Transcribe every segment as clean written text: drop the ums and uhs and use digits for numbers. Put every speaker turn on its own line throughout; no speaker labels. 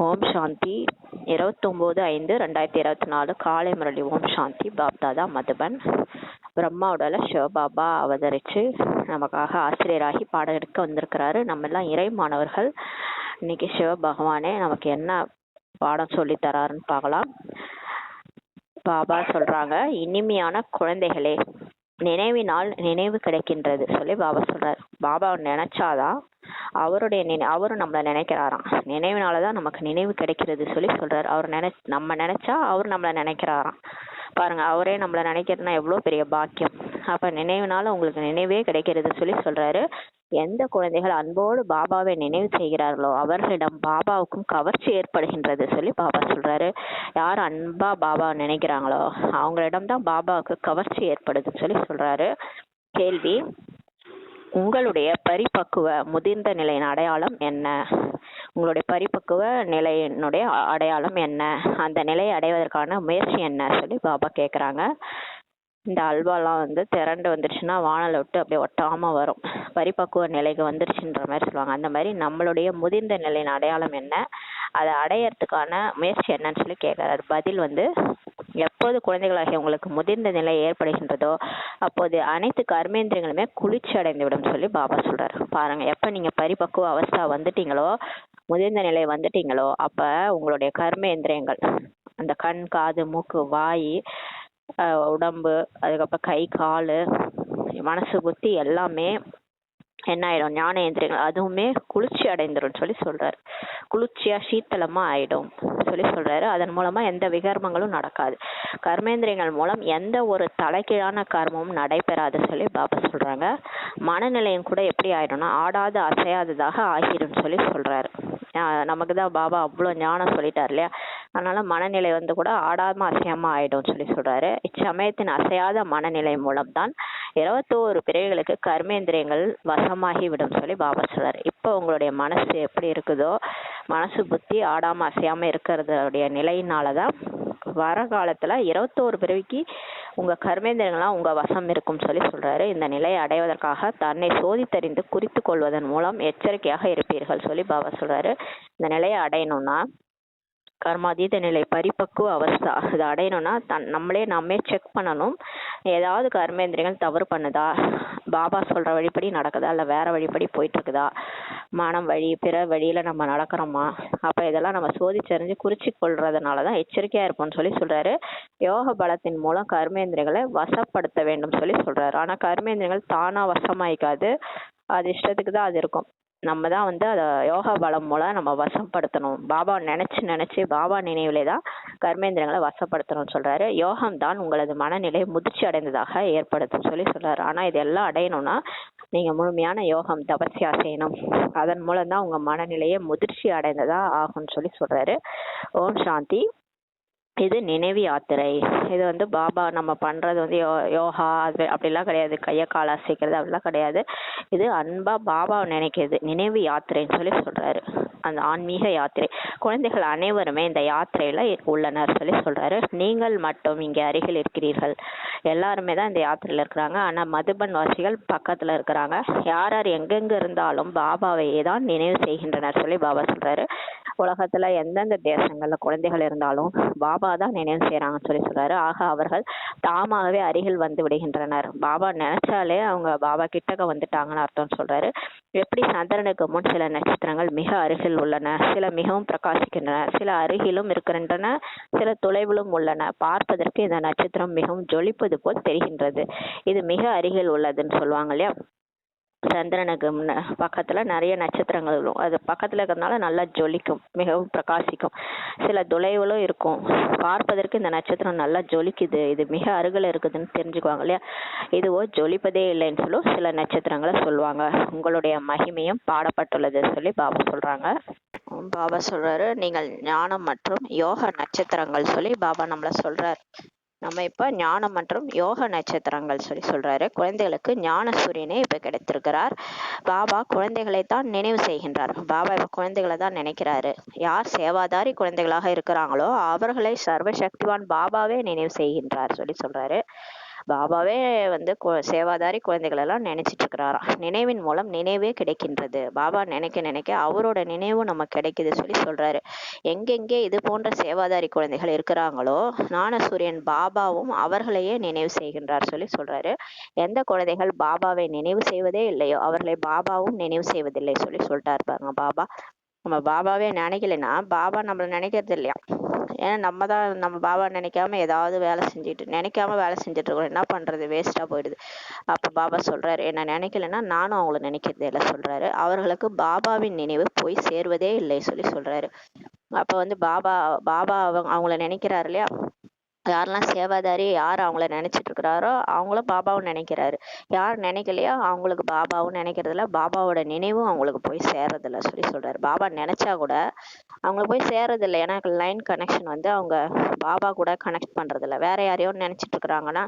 ஓம் சாந்தி. 29/5/2024 காலை முரளி. ஓம் சாந்தி. பாப்தாதா மதுபன். பிரம்மாவோட சிவபாபா அவதரிச்சு நமக்காக ஆசிரியராகி பாடம் எடுக்க வந்திருக்கிறாரு. நம்ம எல்லாம் இறை மாணவர்கள். இன்னைக்கு சிவ பகவானே நமக்கு என்ன பாடம் சொல்லி தராருன்னு பார்க்கலாம். பாபா சொல்றாங்க, இனிமையான குழந்தைகளே, நினைவினால் நினைவு கிடைக்கின்றது சொல்லி பாபா சொல்றாரு. பாபா நினைச்சாதான் அவரும் நம்மளை நினைக்கிறாராம். நினைவினாலதான் நமக்கு நினைவு கிடைக்கிறது சொல்லி சொல்றாரு. நம்ம நினைச்சா அவர் நம்மளை நினைக்கிறாராம். பாருங்க, அவரே நம்மளை நினைக்கிறதுனா எவ்வளவு பெரிய பாக்கியம். அப்ப நினைவுனால உங்களுக்கு நினைவே கிடைக்கிறது சொல்லி சொல்றாரு. எந்த குழந்தைகள் அன்போடு பாபாவை நினைவு செய்கிறார்களோ அவர்களிடம் பாபாவுக்கும் கவர்ச்சி ஏற்படுகின்றது சொல்லி பாபா சொல்றாரு. யார் அன்பா பாபாவை நினைக்கிறாங்களோ அவங்களிடம் தான் பாபாவுக்கு கவர்ச்சி ஏற்படுதுன்னு சொல்லி சொல்றாரு. கேள்வி: உங்களுடைய பரிபக்குவ முதிர்ந்த நிலையின் அடையாளம் என்ன? உங்களுடைய பரிபக்குவ நிலையினுடைய அடையாளம் என்ன? அந்த நிலையை அடைவதற்கான முயற்சி என்ன சொல்லி பாபா கேட்குறாங்க. இந்த அல்வாலாம் திரண்டு வந்துருச்சுன்னா வானலை விட்டு அப்படியே ஒட்டாம வரும். பரிபக்குவ நிலைக்கு வந்துருச்சுன்ற மாதிரி சொல்லுவாங்க. அந்த மாதிரி நம்மளுடைய முதிர்ந்த நிலையின் அடையாளம் என்ன, அதை அடையறதுக்கான முயற்சி என்னன்னு சொல்லி கேட்கிறாரு. பதில் எப்போது குழந்தைகளாகிய உங்களுக்கு முதிர்ந்த நிலை ஏற்படுகின்றதோ அப்போது அனைத்து கர்மேந்திரங்களுமே குளிர்ச்சி அடைந்து விடும் சொல்லி பாபா சொல்றாரு. பாருங்க, எப்ப நீங்க பரிபக்குவ அவஸ்தா வந்துட்டீங்களோ, முதிர்ந்த நிலை வந்துட்டீங்களோ, அப்ப உங்களுடைய கர்மேந்திரியங்கள், அந்த கண், காது, மூக்கு, வாய், உடம்பு, அதுக்கப்புறம் கை, காலு, மனசு, புத்தி எல்லாமே என்ன ஆயிடும்? ஞானேந்திரியங்கள் அதுவுமே குளிர்ச்சி அடைந்துடும் சொல்லி சொல்றாரு. குளிர்ச்சியா சீத்தளமா ஆயிடும் சொல்லி சொல்றாரு. அதன் மூலமா எந்த விகர்மங்களும் நடக்காது. கர்மேந்திரியங்கள் மூலம் எந்த ஒரு தலைகீழான கர்மமும் நடைபெறாது சொல்லி பாபா சொல்றாங்க. மனநிலையும் கூட எப்படி ஆயிடும்னா ஆடாத அசையாததாக ஆகிடும் சொல்லி சொல்றாரு. நமக்கு தான் பாபா அவ்வளோ ஞானம் சொல்லிட்டார் இல்லையா? அதனால மனநிலை கூட ஆடாம அசையாம ஆயிடும் சொல்லி சொல்றாரு. இச்சமயத்தின் அசையாத மனநிலை மூலம் தான் 21 பிறவிகளுக்கு கர்மேந்திரியங்கள் வசமாகி விடும் சொல்லி பாபா சொல்றாரு. இப்போ உங்களுடைய மனசு எப்படி இருக்குதோ, மனசு புத்தி ஆடாம அசையாம இருக்கிறதுடைய நிலையினாலதான் வர காலத்துல 21 பிறவிக்கு உங்க கர்மேந்திரங்கள்லாம் உங்க வசம் இருக்கும் சொல்லி சொல்றாரு. இந்த நிலையை அடைவதற்காக தன்னை சோதித்தறிந்து குறித்து கொள்வதன் மூலம் எச்சரிக்கையாக இருப்பீர்கள் சொல்லி பாபா சொல்றாரு. இந்த நிலையை அடையணும்னா கர்மாதீத நிலை, பரிபக்குவ அவஸ்தா, இதை அடையணும்னா நம்மே செக் பண்ணணும். ஏதாவது கர்மேந்திரங்கள் தவறு பண்ணுதா, பாபா சொல்ற வழிப்படி நடக்குதா, இல்லை வேற வழிப்படி போயிட்டு இருக்குதா, மனம் வழி பிற வழியில நம்ம நடக்கிறோமா, அப்ப இதெல்லாம் நம்ம சோதிச்சறிஞ்சு குறிச்சு கொள்றதுனாலதான் எச்சரிக்கையா இருப்போம்னு சொல்லி சொல்றாரு. யோக பலத்தின் மூலம் கர்மேந்திரங்களை வசப்படுத்த வேண்டும் சொல்லி சொல்றாரு. ஆனா கர்மேந்திரங்கள் தானா வசமாயிக்காது, அது இஷ்டத்துக்கு தான் அது இருக்கும். நம்ம தான் அதை யோகா பலம் மூலம் நம்ம வசப்படுத்தணும். பாபா நினைச்சு பாபா நினைவிலே தான் கர்மேந்திரங்களை வசப்படுத்தணும்னு சொல்றாரு. யோகம் தான் உங்களது மனநிலை முதிர்ச்சி அடைந்ததாக ஏற்படுத்தும் சொல்லி சொல்றாரு. ஆனா இதெல்லாம் அடையணும்னா நீங்க முழுமையான யோகம் தபஸ்யா செய்யணும். அதன் மூலம் தான் உங்க மனநிலையை முதிர்ச்சி அடைந்ததா ஆகும்னு சொல்லி சொல்றாரு. ஓம் சாந்தி. இது நினைவு யாத்திரை. இது பாபா நம்ம பண்றது யோகா அது அப்படிலாம் கிடையாது. கையை காலை அசைக்கிறது அப்படிலாம் கிடையாது. இது அன்பா பாபாவை நினைக்கிறது நினைவு யாத்திரைன்னு சொல்லி சொல்றாரு. அந்த ஆன்மீக யாத்திரை. குழந்தைகள் அனைவருமே இந்த யாத்திரையில உள்ளனர் சொல்லி சொல்றாரு. நீங்கள் மட்டும் இங்கே அருகில் இருக்கிறீர்கள். எல்லாருமே தான் இந்த யாத்திரையில இருக்கிறாங்க. ஆனா மதுபன் வாசிகள் பக்கத்துல இருக்கிறாங்க. யார் யார் எங்கெங்க இருந்தாலும் பாபாவையே தான் நினைவு செய்கின்றனர் சொல்லி பாபா சொல்றாரு. உலகத்துல எந்தெந்த தேசங்கள்ல குழந்தைகள் இருந்தாலும் பாபா தான் நினைவு செய்யறாங்கன்னு சொல்லி சொல்றாரு. ஆக அவர்கள் தாமாகவே அருகில் வந்து விடுகின்றனர். பாபா நினைச்சாலே அவங்க பாபா கிட்டக்க வந்துட்டாங்கன்னு அர்த்தம் சொல்றாரு. எப்படி சந்திரனுக்கு முன் சில நட்சத்திரங்கள் மிக அருகில் உள்ளன, சில மிகவும் பிரகாசிக்கின்றன, சில அருகிலும் இருக்கின்றன, சில தொலைவிலும் உள்ளன. பார்ப்பதற்கு இந்த நட்சத்திரம் மிகவும் ஜொலிப்பது போல் தெரிகின்றது. இது மிக அருகில் உள்ளதுன்னு சொல்லுவாங்க இல்லையா? சந்திரனுக்கு பக்கத்துல நிறைய நட்சத்திரங்கள் இருக்கும். அது பக்கத்துல இருக்கிறதுனால நல்லா ஜொலிக்கும், மிகவும் பிரகாசிக்கும். சில தொலைவுகளும் இருக்கும். பார்ப்பதற்கு இந்த நட்சத்திரம் நல்லா ஜொலிக்குது, இது மிக அருகில் இருக்குதுன்னு தெரிஞ்சுக்குவாங்க இல்லையா? இதுவோ ஜொலிப்பதே இல்லைன்னு சொல்லும் சில நட்சத்திரங்களை சொல்லுவாங்க. உங்களுடைய மகிமையும் பாடப்பட்டுள்ளது சொல்லி பாபா சொல்றாங்க. பாபா சொல்றாரு, நீங்கள் ஞானம் மற்றும் யோக நட்சத்திரங்கள் சொல்லி பாபா நம்மள சொல்றாரு. நம்ம இப்ப ஞானம் மற்றும் யோக நட்சத்திரங்கள் சொல்லி சொல்றாரு. குழந்தைகளுக்கு ஞான சூரியனே இப்ப கிடைத்திருக்கிறார். பாபா குழந்தைகளை தான் நினைவு செய்கின்றார். பாபா இப்ப குழந்தைகளை தான் நினைக்கிறாரு. யார் சேவாதாரி குழந்தைகளாக இருக்கிறாங்களோ அவர்களை சர்வசக்திவான் பாபாவே நினைவு செய்கின்றார் சொல்லி சொல்றாரு. பாபாவே வந்து சேவாதாரி குழந்தைகள் எல்லாம் நினைச்சிட்டு இருக்கிறாராம். நினைவின் மூலம் நினைவே கிடைக்கின்றது. பாபா நினைக்க நினைக்க அவரோட நினைவும் நம்ம கிடைக்குது சொல்லி சொல்றாரு. எங்கெங்கே இது போன்ற சேவாதாரி குழந்தைகள் இருக்கிறாங்களோ ஞானசூரியன் பாபாவும் அவர்களையே நினைவு செய்கின்றார் சொல்லி சொல்றாரு. எந்த குழந்தைகள் பாபாவை நினைவு செய்வதே இல்லையோ அவர்களை பாபாவும் நினைவு செய்வதில்லை சொல்லி சொல்லிட்டாரு பாருங்க பாபா. நம்ம பாபாவே நினைக்கலைன்னா பாபா நம்மள நினைக்கிறது இல்லையா? ஏன்னா நம்ம பாபா நினைக்காம ஏதாவது நினைக்காம வேலை செஞ்சுட்டு இருக்கோம். என்ன பண்றது, வேஸ்டா போயிடுது. அப்ப பாபா சொல்றாரு, என்ன நினைக்கலைன்னா நானும் அவங்கள நினைக்கிறதே இல்லை சொல்றாரு. அவர்களுக்கு பாபாவின் நினைவு போய் சேர்வதே இல்லை சொல்லி சொல்றாரு. அப்ப வந்து பாபா பாபா அவங்கள நினைக்கிறாரு இல்லையா? யாரெல்லாம் சேவாதாரி யார் அவங்கள நினைச்சிட்டு இருக்கிறாரோ அவங்களும் பாபாவும் நினைக்கிறாரு. யார் நினைக்கலையோ அவங்களுக்கு பாபாவும் நினைக்கிறதில்ல, பாபாவோட நினைவும் அவங்களுக்கு போய் சேர்றதில்ல சொல்லி சொல்றாரு. பாபா நினைச்சா கூட அவங்களுக்கு போய் சேர்றதில்ல. ஏன்னா லைன் கனெக்ஷன் வந்து அவங்க பாபா கூட கனெக்ட் பண்றதில்ல. வேற யாரையோ நினைச்சிட்டு இருக்கிறாங்கன்னா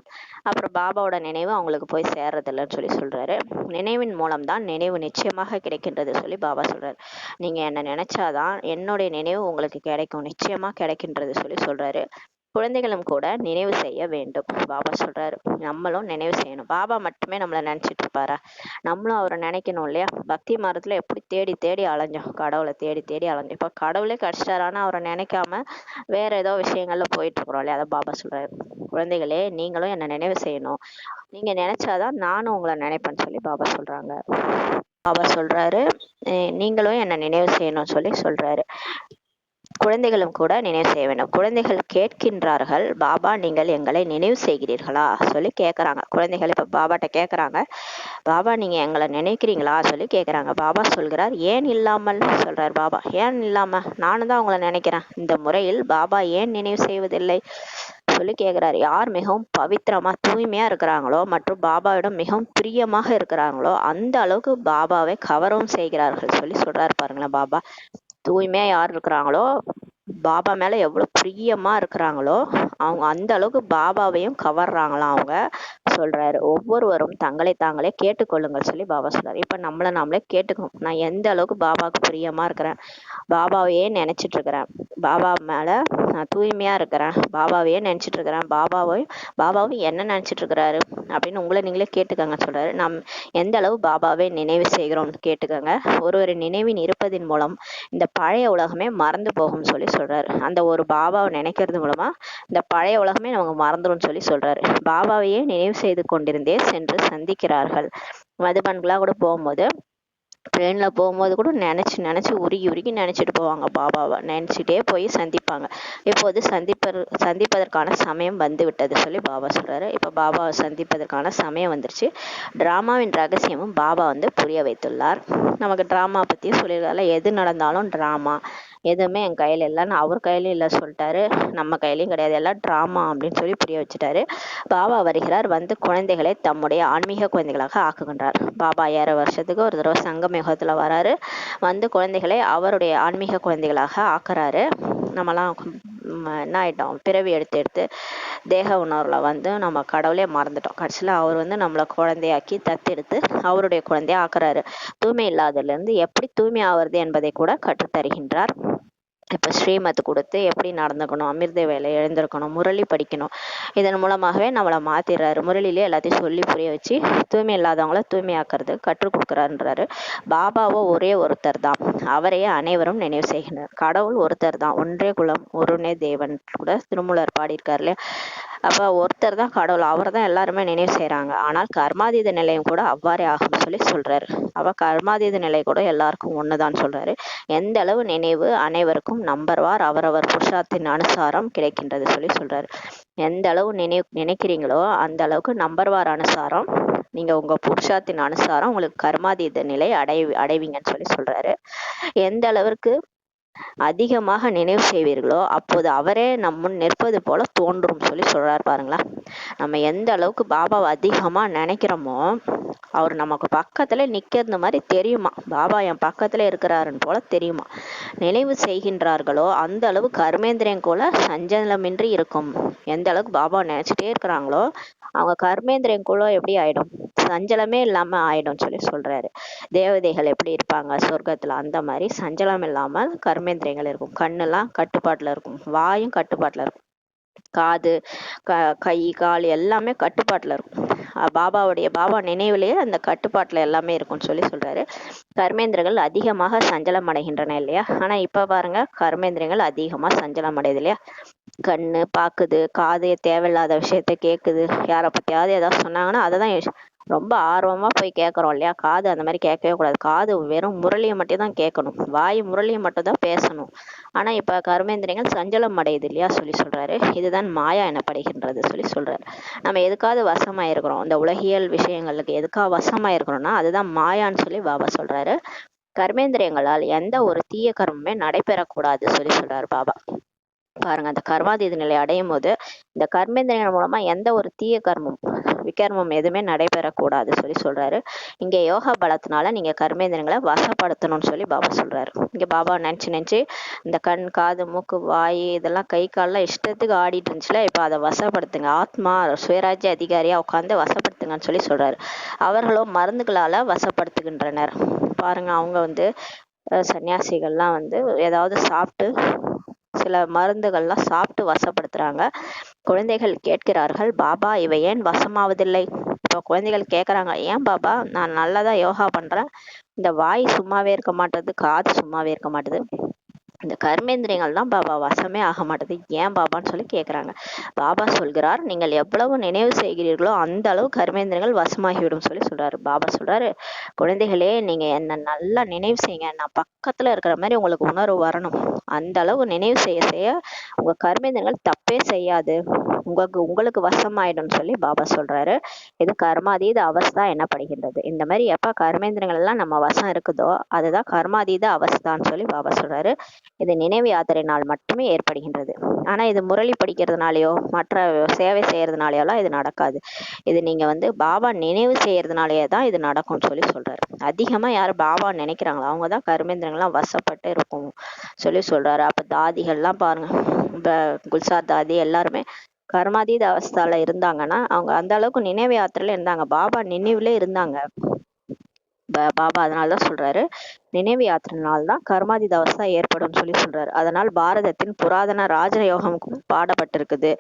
அப்புறம் பாபாவோட நினைவு அவங்களுக்கு போய் சேர்றதில்லைன்னு சொல்லி சொல்றாரு. நினைவின் மூலம் தான் நினைவு நிச்சயமாக கிடைக்கின்றது சொல்லி பாபா சொல்றாரு. நீங்க என்ன நினைச்சாதான் என்னுடைய நினைவு உங்களுக்கு கிடைக்கும், நிச்சயமா கிடைக்கின்றது சொல்லி சொல்றாரு. குழந்தைகளும் கூட நினைவு செய்ய வேண்டும் பாபா சொல்றாரு. நம்மளும் நினைவு செய்யணும். பாபா மட்டுமே நம்மளை நினைச்சிட்டு இருப்பாரா? நம்மளும் அவரை நினைக்கணும் இல்லையா? பக்தி மார்க்கத்துல எப்படி தேடி தேடி அலைஞ்சோம், கடவுளை தேடி தேடி அலைஞ்சோம். இப்ப கடவுளே கிடைச்சிட்டாரானா அவரை நினைக்காம வேற ஏதோ விஷயங்கள்ல போயிட்டு இருக்கிறோம் இல்லையா? அதை பாபா சொல்றாரு. குழந்தைகளே, நீங்களும் என்ன நினைவு செய்யணும். நீங்க நினைச்சாதான் நானும் உங்களை நினைப்பேன்னு சொல்லி பாபா சொல்றாங்க. பாபா சொல்றாரு, நீங்களும் என்ன நினைவு செய்யணும்னு சொல்லி சொல்றாரு. குழந்தைகளும் கூட நினைவு செய்ய வேண்டும். குழந்தைகள் கேட்கின்றார்கள், பாபா நீங்கள் எங்களை நினைவு செய்கிறீர்களா சொல்லி கேட்கறாங்க. குழந்தைகள் இப்ப பாபாட்ட கேட்கறாங்க, பாபா நீங்க எங்களை நினைக்கிறீங்களா சொல்லி கேட்கறாங்க. பாபா சொல்கிறார், ஏன் இல்லாமல் சொல்றார் பாபா. ஏன் இல்லாம? நானும் தான் உங்களை நினைக்கிறேன். இந்த முறையில் பாபா ஏன் நினைவு செய்வதில்லை சொல்லி கேட்கிறாரு. யார் மிகவும் பவித்திரமா தூய்மையா இருக்கிறாங்களோ மற்றும் பாபாவிடம் மிகவும் பிரியமாக இருக்கிறாங்களோ அந்த அளவுக்கு பாபாவை கவரவும் செய்கிறார்கள் சொல்லி சொல்றாரு பாருங்களேன். பாபா தூய்மையா யார் இருக்கிறாங்களோ, பாபா மேல எவ்வளவு பிரியமா இருக்கிறாங்களோ அவங்க அந்த அளவுக்கு பாபாவையும் கவர்றாங்களாம் அவங்க சொல்றாரு. ஒவ்வொருவரும் தங்களை தாங்களே கேட்டுக்கொள்ளுங்கள் சொல்லி பாபா சொல்றாரு. இப்ப நம்மளை நாமளே கேட்டுக்கணும். நான் எந்த அளவுக்கு பாபாவுக்கு பிரியமா இருக்கிறேன், பாபாவையே நினைச்சிட்டு இருக்கிறேன், பாபா மேல நான் தூய்மையா இருக்கிறேன், பாபாவையே நினைச்சிட்டு இருக்கிறேன், பாபாவும் என்ன நினைச்சிட்டு இருக்கிறாரு அப்படின்னு உங்களை நீங்களே கேட்டுக்கங்க சொல்றாரு. நாம் எந்த அளவு பாபாவை நினைவு செய்கிறோம் கேட்டுக்கங்க. ஒரு நினைவின் இருப்பதின் மூலம் இந்த பழைய உலகமே மறந்து போகும் சொல்லி சொல்றாரு. அந்த ஒரு பாபாவை நினைக்கிறது மூலமா இந்த பழைய உலகமே நமக்கு மறந்துடும் சொல்லி சொல்றாரு. பாபாவையே நினைவு செய்து கொண்டிருந்தே சென்று சந்திக்கிறார்கள். மதுபன்களா கூட போகும்போது, ட்ரெயின்ல போகும்போது கூட நினைச்சு நினைச்சு உருகி நினைச்சிட்டு போவாங்க. பாபாவை நினைச்சிட்டே போய் சந்திப்பாங்க. இப்போது சந்திப்பதற்கான சமயம் வந்து விட்டது சொல்லி பாபா சொல்றாரு. இப்ப பாபாவை சந்திப்பதற்கான சமயம் வந்துருச்சு. டிராமாவின் ரகசியமும் பாபா வந்து புரிய வைத்துள்ளார். நமக்கு டிராமா பத்தியும் சொல்லியிருக்காரு. எது நடந்தாலும் டிராமா, எதுவுமே என் கையில இல்லைன்னு அவர் கையிலும் இல்லை சொல்லிட்டாரு, நம்ம கையிலையும் கிடையாது, எல்லாம் டிராமா அப்படின்னு சொல்லி புரிய வச்சுட்டாரு. பாபா வருகிறார், வந்து குழந்தைகளை தம்முடைய ஆன்மீக குழந்தைகளாக ஆக்குகின்றார். பாபா 6 வருஷத்துக்கு ஒரு தடவை சங்கம் யுகத்துல வராரு, வந்து குழந்தைகளை அவருடைய ஆன்மீக குழந்தைகளாக ஆக்குறாரு. நம்மலாம் என்ன ஆயிட்டோம், பிறவி எடுத்து தேக உணர்வுல வந்து நம்ம கடவுளே மறந்துட்டோம். கடைசியில அவர் வந்து நம்மளை குழந்தையாக்கி தத்தெடுத்து அவருடைய குழந்தைய ஆக்குறாரு. தூய்மை இல்லாததுல இருந்து எப்படி தூய்மை ஆவறது என்பதை கூட கற்றுத்தருகின்றார். இப்ப ஸ்ரீமத் கொடுத்து எப்படி நடந்துக்கணும், அமிர்த வேலை எழுந்திருக்கணும், முரளி படிக்கணும், இதன் மூலமாகவே நம்மளை மாத்திடுறாரு. முரளிலே எல்லாத்தையும் சொல்லி புரிய வச்சு தூய்மை இல்லாதவங்கள தூய்மையாக்குறது கற்றுக் கொடுக்குறாருன்றாரு. பாபாவோ ஒரே ஒருத்தர் தான், அவரையே அனைவரும் நினைவு செய்கின்றனர். கடவுள் ஒருத்தர் தான், ஒன்றே குலம் ஒருவனே தேவன் கூட திருமூலர் பாடியிருக்காரு இல்லையா? அப்ப ஒருத்தர் தான் கடவுள், அவர் தான் எல்லாருமே நினைவு செய்யறாங்க. ஆனால் கர்மாதீத நிலையும் கூட அவ்வாறே ஆகும்னு சொல்லி சொல்றாரு. கர்மாதீத நிலை கூட எல்லாருக்கும் ஒண்ணுதான் சொல்றாரு. எந்த அளவு நினைவு அனைவருக்கும் நம்பர்வார் அவரவர் புருஷார்த்தின் அனுசாரம் கிடைக்கின்றது சொல்லி சொல்றாரு. எந்த அளவு நினைக்கிறீங்களோ அந்த அளவுக்கு நம்பர்வார் அனுசாரம் நீங்க உங்க புருஷார்த்தின் அனுசாரம் உங்களுக்கு கர்மாதீத நிலை அடைவீங்கன்னு சொல்லி சொல்றாரு. எந்த அளவிற்கு அதிகமாக நினைவு செய்வீர்களோ அப்போது அவரே முன் நிற்பது போல தோன்றும் சொல்லி சொல்றாரு பாருங்களா. நம்ம எந்த அளவுக்கு பாபாவை அதிகமா நினைக்கிறோமோ அவர் நமக்கு பக்கத்துல நிக்கிறது மாதிரி தெரியுமா, பாபா என் பக்கத்துல இருக்கிறாருன்னு போல தெரியுமா. நினைவு செய்கின்றார்களோ அந்த அளவு கர்மேந்திரியம் போல சஞ்சலமின்றி இருக்கும். எந்த அளவுக்கு பாபா நினைச்சிட்டே இருக்கிறாங்களோ அவங்க கர்மேந்திரியம் கூட எப்படி ஆயிடும், சஞ்சலமே இல்லாம ஆயிடும் சொல்லி சொல்றாரு. தேவதைகள் எப்படி இருப்பாங்க சொர்க்கத்துல, அந்த மாதிரி சஞ்சலம் இல்லாமல் கர்மேந்திரியங்கள் இருக்கும். கண்ணெல்லாம் கட்டுப்பாட்டுல இருக்கும், வாயும் கட்டுப்பாட்டுல இருக்கும். காது, கை, கால் எல்லாமே கட்டுப்பாட்டில் இருக்கும். பாபா நினைவிலேயே அந்த கட்டுப்பாட்டில் எல்லாமே இருக்கும்னு சொல்றாரு. கர்மேந்திரங்கள் அதிகமாக சஞ்சலம் அடைகின்றன இல்லையா? ஆனா இப்ப பாருங்க, கர்மேந்திரங்கள் அதிகமா சஞ்சலம் அடையுது இல்லையா? கண்ணு பாக்குது, காது தேவையில்லாத விஷயத்த கேக்குது, யாரை பத்தியாவது ஏதாவது சொன்னாங்கன்னா அதை தான் ரொம்ப ஆர்வமா போய் கேட்கறோம் இல்லையா? காது அந்த மாதிரி கேட்கவே கூடாது. காது வெறும் முரளியை மட்டும் தான் கேட்கணும், வாய் முரளியை மட்டும் தான் பேசணும். ஆனா இப்ப கர்மேந்திரியங்கள் சஞ்சலம் அடையுது இல்லையா சொல்றாரு. இதுதான் மாயா எனப்படுகின்றது சொல்றாரு. நம்ம எதுக்காவது வசமாயிருக்கிறோம், இந்த உலகியல் விஷயங்களுக்கு எதுக்காக வசமாயிருக்கிறோம்னா அதுதான் மாயான்னு பாபா சொல்றாரு. கர்மேந்திரியங்களால் எந்த ஒரு தீய கர்மமே நடைபெறக்கூடாது சொல்றாரு பாபா. பாருங்க, அந்த கர்மாதீத நிலை அடையும் போது இந்த கர்மேந்திரியங்கள் மூலமா எந்த ஒரு தீய கர்மம் விகர்மம் எதுவுமே நடைபெறக்கூடாது சொல்றாரு. இங்க யோகா பலத்தினால நீங்க கர்மேந்திரங்களை வசப்படுத்தணும்னு பாபா சொல்றாரு. இங்க பாபா நினைச்சு இந்த கண், காது, மூக்கு, வாய் இதெல்லாம் கை கால்லாம் இஷ்டத்துக்கு ஆடிட்டு இருந்துச்சுல, இப்ப அதை வசப்படுத்துங்க. ஆத்மா சுயராஜ்ய அதிகாரியா உட்காந்து வசப்படுத்துங்கன்னு சொல்றாரு. அவர்களோ மருந்துகளால வசப்படுத்துகின்றனர். பாருங்க, அவங்க சன்னியாசிகள்லாம் ஏதாவது சாப்பிட்டு சில மருந்துகள்லாம் சாப்பிட்டு வசப்படுத்துறாங்க. குழந்தைகள் கேட்கிறார்கள், பாபா இவை ஏன் வசமாவதில்லை? இப்போ குழந்தைகள் கேட்கறாங்க, ஏன் பாபா நான் நல்லதா யோகா பண்றேன், இந்த வாய் சும்மாவே இருக்க மாட்டேது, காது சும்மாவே இருக்க மாட்டேது, இந்த கர்மேந்திரியங்கள் தான் பாபா வசமே ஆக மாட்டேது, ஏன் பாபான்னு கேட்குறாங்க. பாபா சொல்கிறார், நீங்கள் எவ்வளவு நினைவு செய்கிறீர்களோ அந்த அளவு கர்மேந்திரங்கள் வசமாகிவிடும் சொல்றாரு. பாபா சொல்றாரு, குழந்தைகளே நீங்க என்ன நல்லா நினைவு செய்யுங்க, நான் பக்கத்துல இருக்கிற மாதிரி உங்களுக்கு உணர்வு வரணும். அந்த அளவு நினைவு செய்ய செய்ய உங்க கர்மேந்திரங்கள் தப்பே செய்யாது, உங்களுக்கு வசமாயிடும் பாபா சொல்றாரு. இது கர்மாதீத அவஸ்தா எனப்படுகின்றது. இந்த மாதிரி எப்ப கர்மேந்திரங்கள் எல்லாம் நம்ம வசம் இருக்குதோ அதுதான் கர்மாதீத அவஸ்தான்னு பாபா சொல்றாரு. இது நினைவு யாத்திரையினால் மட்டுமே ஏற்படுகின்றது. ஆனா இது முரளி படிக்கிறதுனாலயோ மற்ற சேவை செய்யறதுனாலயோலாம் இது நடக்காது. இது நீங்க பாபா நினைவு செய்யறதுனாலயே தான் இது நடக்கும்னு சொல்றாரு. அதிகமா யாரு பாபா நினைக்கிறாங்களோ அவங்கதான் கர்மேந்திரங்கள்லாம் வசப்பட்டு இருக்கும் சொல்றாரு. அப்ப தாதிகள்லாம் பாருங்க, இப்ப குல்சார் தாதி எல்லாருமே கர்மாதீத அவஸ்தால இருந்தாங்கன்னா அவங்க அந்த அளவுக்கு நினைவு யாத்திரையில இருந்தாங்க, பாபா நினைவுல இருந்தாங்க. பாபா அதனாலதான் சொல்றாரு, நினைவு யாத்திரையினால்தான் கர்மாதீத அவஸ்தா ஏற்படும் சொல்றாரு. அதனால் பாரதத்தின் புராதன ராஜயோகமுக்கும் பாடப்பட்டிருக்குது,